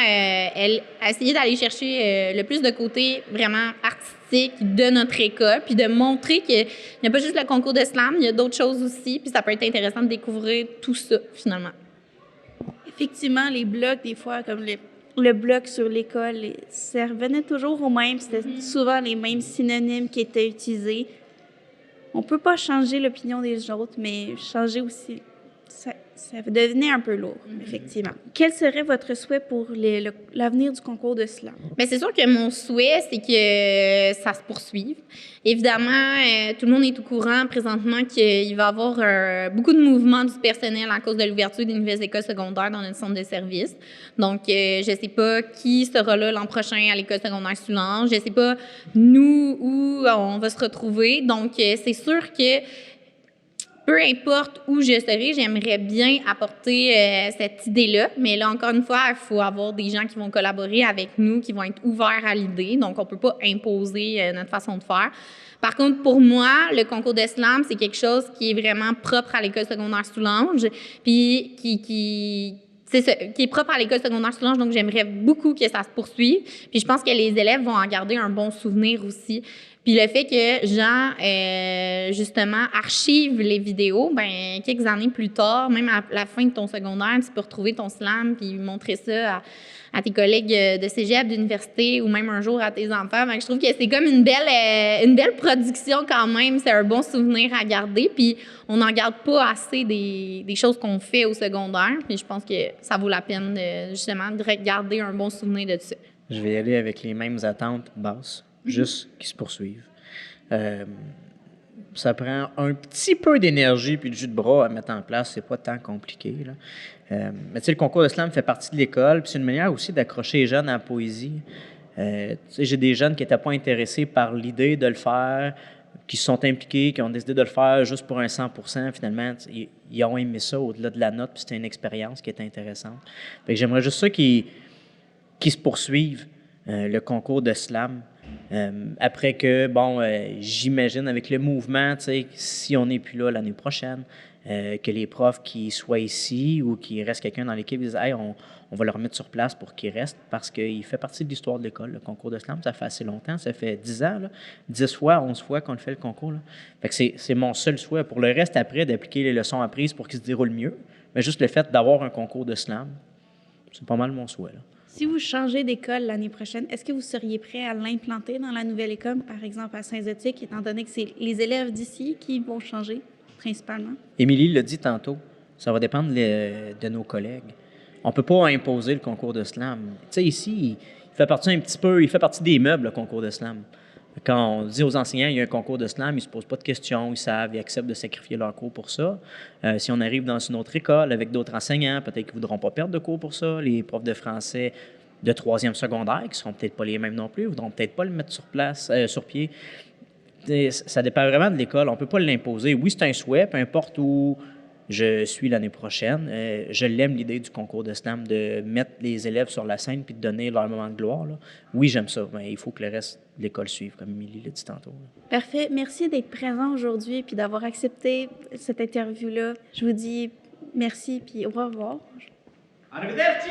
essayer d'aller chercher le plus de côté vraiment artistique de notre école, puis de montrer qu'il n'y a pas juste le concours de slam, il y a d'autres choses aussi, puis ça peut être intéressant de découvrir tout ça, finalement. Effectivement, les blocs, des fois, comme le bloc sur l'école, ça revenait toujours au même. C'était souvent les mêmes synonymes qui étaient utilisés. On peut pas changer l'opinion des autres, mais changer aussi, ça devenait un peu lourd, effectivement. Quel serait votre souhait pour l'avenir du concours de slam? Bien, c'est sûr que mon souhait, c'est que ça se poursuive. Évidemment, tout le monde est au courant présentement qu'il va y avoir beaucoup de mouvements du personnel à cause de l'ouverture des nouvelles écoles secondaires dans notre centre de service. Donc, je ne sais pas qui sera là l'an prochain à l'école secondaire Soulanges. Je ne sais pas, nous, où on va se retrouver. Donc, c'est sûr que peu importe où je serai, j'aimerais bien apporter cette idée-là. Mais là, encore une fois, il faut avoir des gens qui vont collaborer avec nous, qui vont être ouverts à l'idée. Donc, on ne peut pas imposer notre façon de faire. Par contre, pour moi, le concours de slam, c'est quelque chose qui est vraiment propre à l'école secondaire Soulanges, puis qui est propre à l'école secondaire Soulanges. Donc, j'aimerais beaucoup que ça se poursuive. Puis, je pense que les élèves vont en garder un bon souvenir aussi. Puis le fait que Jean, justement, archive les vidéos, ben quelques années plus tard, même à la fin de ton secondaire, tu peux retrouver ton slam puis montrer ça à tes collègues de cégep, d'université ou même un jour à tes enfants. Donc, je trouve que c'est comme une belle production quand même. C'est un bon souvenir à garder. Puis on n'en garde pas assez des choses qu'on fait au secondaire. Puis je pense que ça vaut la peine, justement, de regarder un bon souvenir de ça. Je vais y aller avec les mêmes attentes basses. Juste qu'ils se poursuivent. Ça prend un petit peu d'énergie puis de jus de bras à mettre en place. C'est pas tant compliqué, là. Mais tu sais, le concours de slam fait partie de l'école. Puis c'est une manière aussi d'accrocher les jeunes à la poésie. Tu sais, j'ai des jeunes qui n'étaient pas intéressés par l'idée de le faire, qui se sont impliqués, qui ont décidé de le faire juste pour un 100%. Finalement, ils ont aimé ça au-delà de la note. Puis c'était une expérience qui était intéressante. Fait que j'aimerais juste ça qui se poursuivent, le concours de slam. Après que, j'imagine avec le mouvement, si on n'est plus là l'année prochaine, que les profs qui soient ici ou qu'il reste quelqu'un dans l'équipe disent « Hey, on va le remettre sur place pour qu'il reste » parce qu'il fait partie de l'histoire de l'école, le concours de slam. Ça fait assez longtemps, ça fait 10 ans, là, 10 fois, 11 fois qu'on le fait le concours. Là. Fait que c'est mon seul souhait. Pour le reste, après, d'appliquer les leçons apprises pour qu'il se déroule mieux, mais juste le fait d'avoir un concours de slam, c'est pas mal mon souhait. Là. Si vous changez d'école l'année prochaine, est-ce que vous seriez prêt à l'implanter dans la nouvelle école, par exemple à Saint-Zotique, étant donné que c'est les élèves d'ici qui vont changer principalement? Émilie l'a dit tantôt, ça va dépendre de nos collègues. On ne peut pas imposer le concours de slam. Tu sais, ici, il fait partie des meubles, le concours de slam. Quand on dit aux enseignants qu'il y a un concours de slam, ils ne se posent pas de questions, ils savent, ils acceptent de sacrifier leur cours pour ça. Si on arrive dans une autre école avec d'autres enseignants, peut-être qu'ils ne voudront pas perdre de cours pour ça. Les profs de français de 3e secondaire, qui ne seront peut-être pas les mêmes non plus, ne voudront peut-être pas le mettre sur pied. Ça dépend vraiment de l'école. On ne peut pas l'imposer. Oui, c'est un souhait, peu importe où je suis l'année prochaine. Je l'aime, l'idée du concours de slam, de mettre les élèves sur la scène puis de donner leur moment de gloire. Là. Oui, j'aime ça, mais il faut que le reste de l'école suive, comme Émilie l'a dit tantôt. Là. Parfait. Merci d'être présent aujourd'hui puis d'avoir accepté cette interview-là. Je vous dis merci puis au revoir. Arrivederci!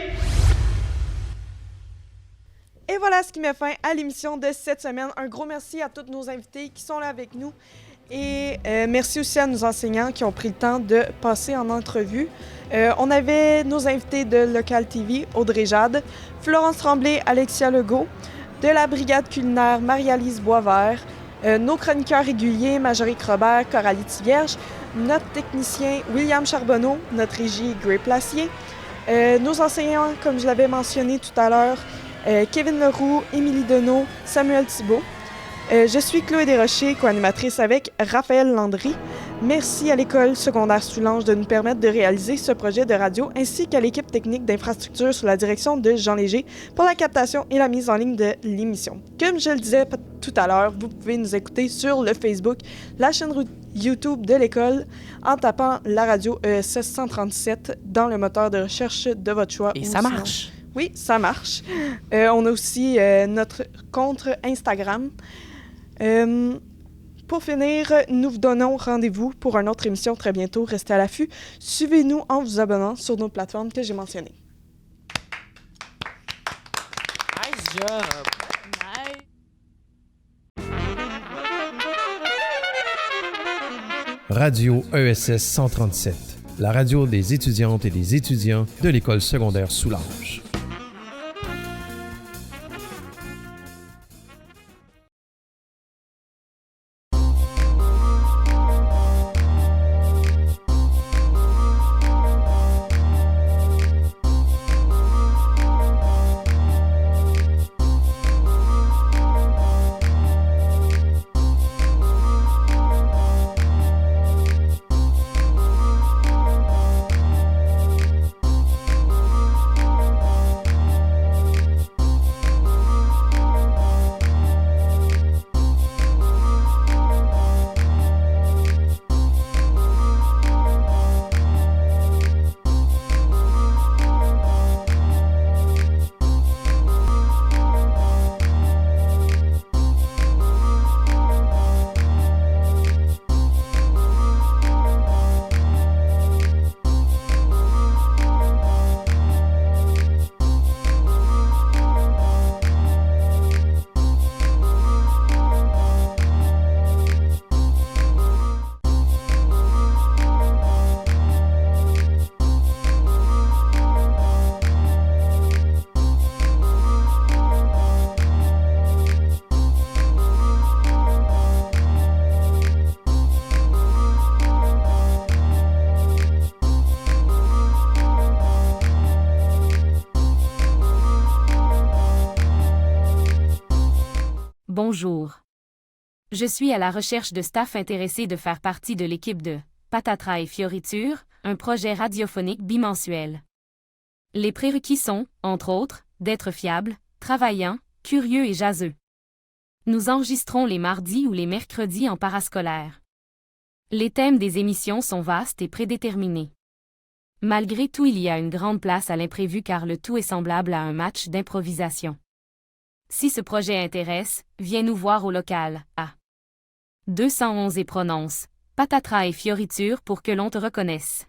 Et voilà ce qui met fin à l'émission de cette semaine. Un gros merci à tous nos invités qui sont là avec nous. Et merci aussi à nos enseignants qui ont pris le temps de passer en entrevue. On avait nos invités de Local TV, Audrey Jade, Florence Tremblay, Alexia Legault, de la Brigade culinaire, Marie-Alice Boisvert, Nos chroniqueurs réguliers, Marjorie Robert, Coralie Tivierge, notre technicien William Charbonneau, notre régie Grey Placier, nos enseignants, comme je l'avais mentionné tout à l'heure, Kevin Leroux, Émilie Deneau, Samuel Thibault. Je suis Chloé Desrochers, co-animatrice avec Raphaël Landry. Merci à l'École secondaire Soulanges de nous permettre de réaliser ce projet de radio, ainsi qu'à l'équipe technique d'infrastructure sous la direction de Jean Léger pour la captation et la mise en ligne de l'émission. Comme je le disais tout à l'heure, vous pouvez nous écouter sur le Facebook, la chaîne YouTube de l'École, en tapant la radio ESS 137 dans le moteur de recherche de votre choix. Et ça marche! Oui, ça marche. On a aussi notre compte Instagram. Pour finir, nous vous donnons rendez-vous pour une autre émission très bientôt. Restez à l'affût. Suivez-nous en vous abonnant sur nos plateformes que j'ai mentionnées. Nice job! Radio ESS 137, la radio des étudiantes et des étudiants de l'École secondaire Soulanges. Bonjour. Je suis à la recherche de staff intéressé de faire partie de l'équipe de Patatras et Fioritures, un projet radiophonique bimensuel. Les prérequis sont, entre autres, d'être fiable, travaillant, curieux et jaseux. Nous enregistrons les mardis ou les mercredis en parascolaire. Les thèmes des émissions sont vastes et prédéterminés. Malgré tout, il y a une grande place à l'imprévu car le tout est semblable à un match d'improvisation. Si ce projet intéresse, viens nous voir au local, à 211 et prononce Patatras et Fioritures pour que l'on te reconnaisse.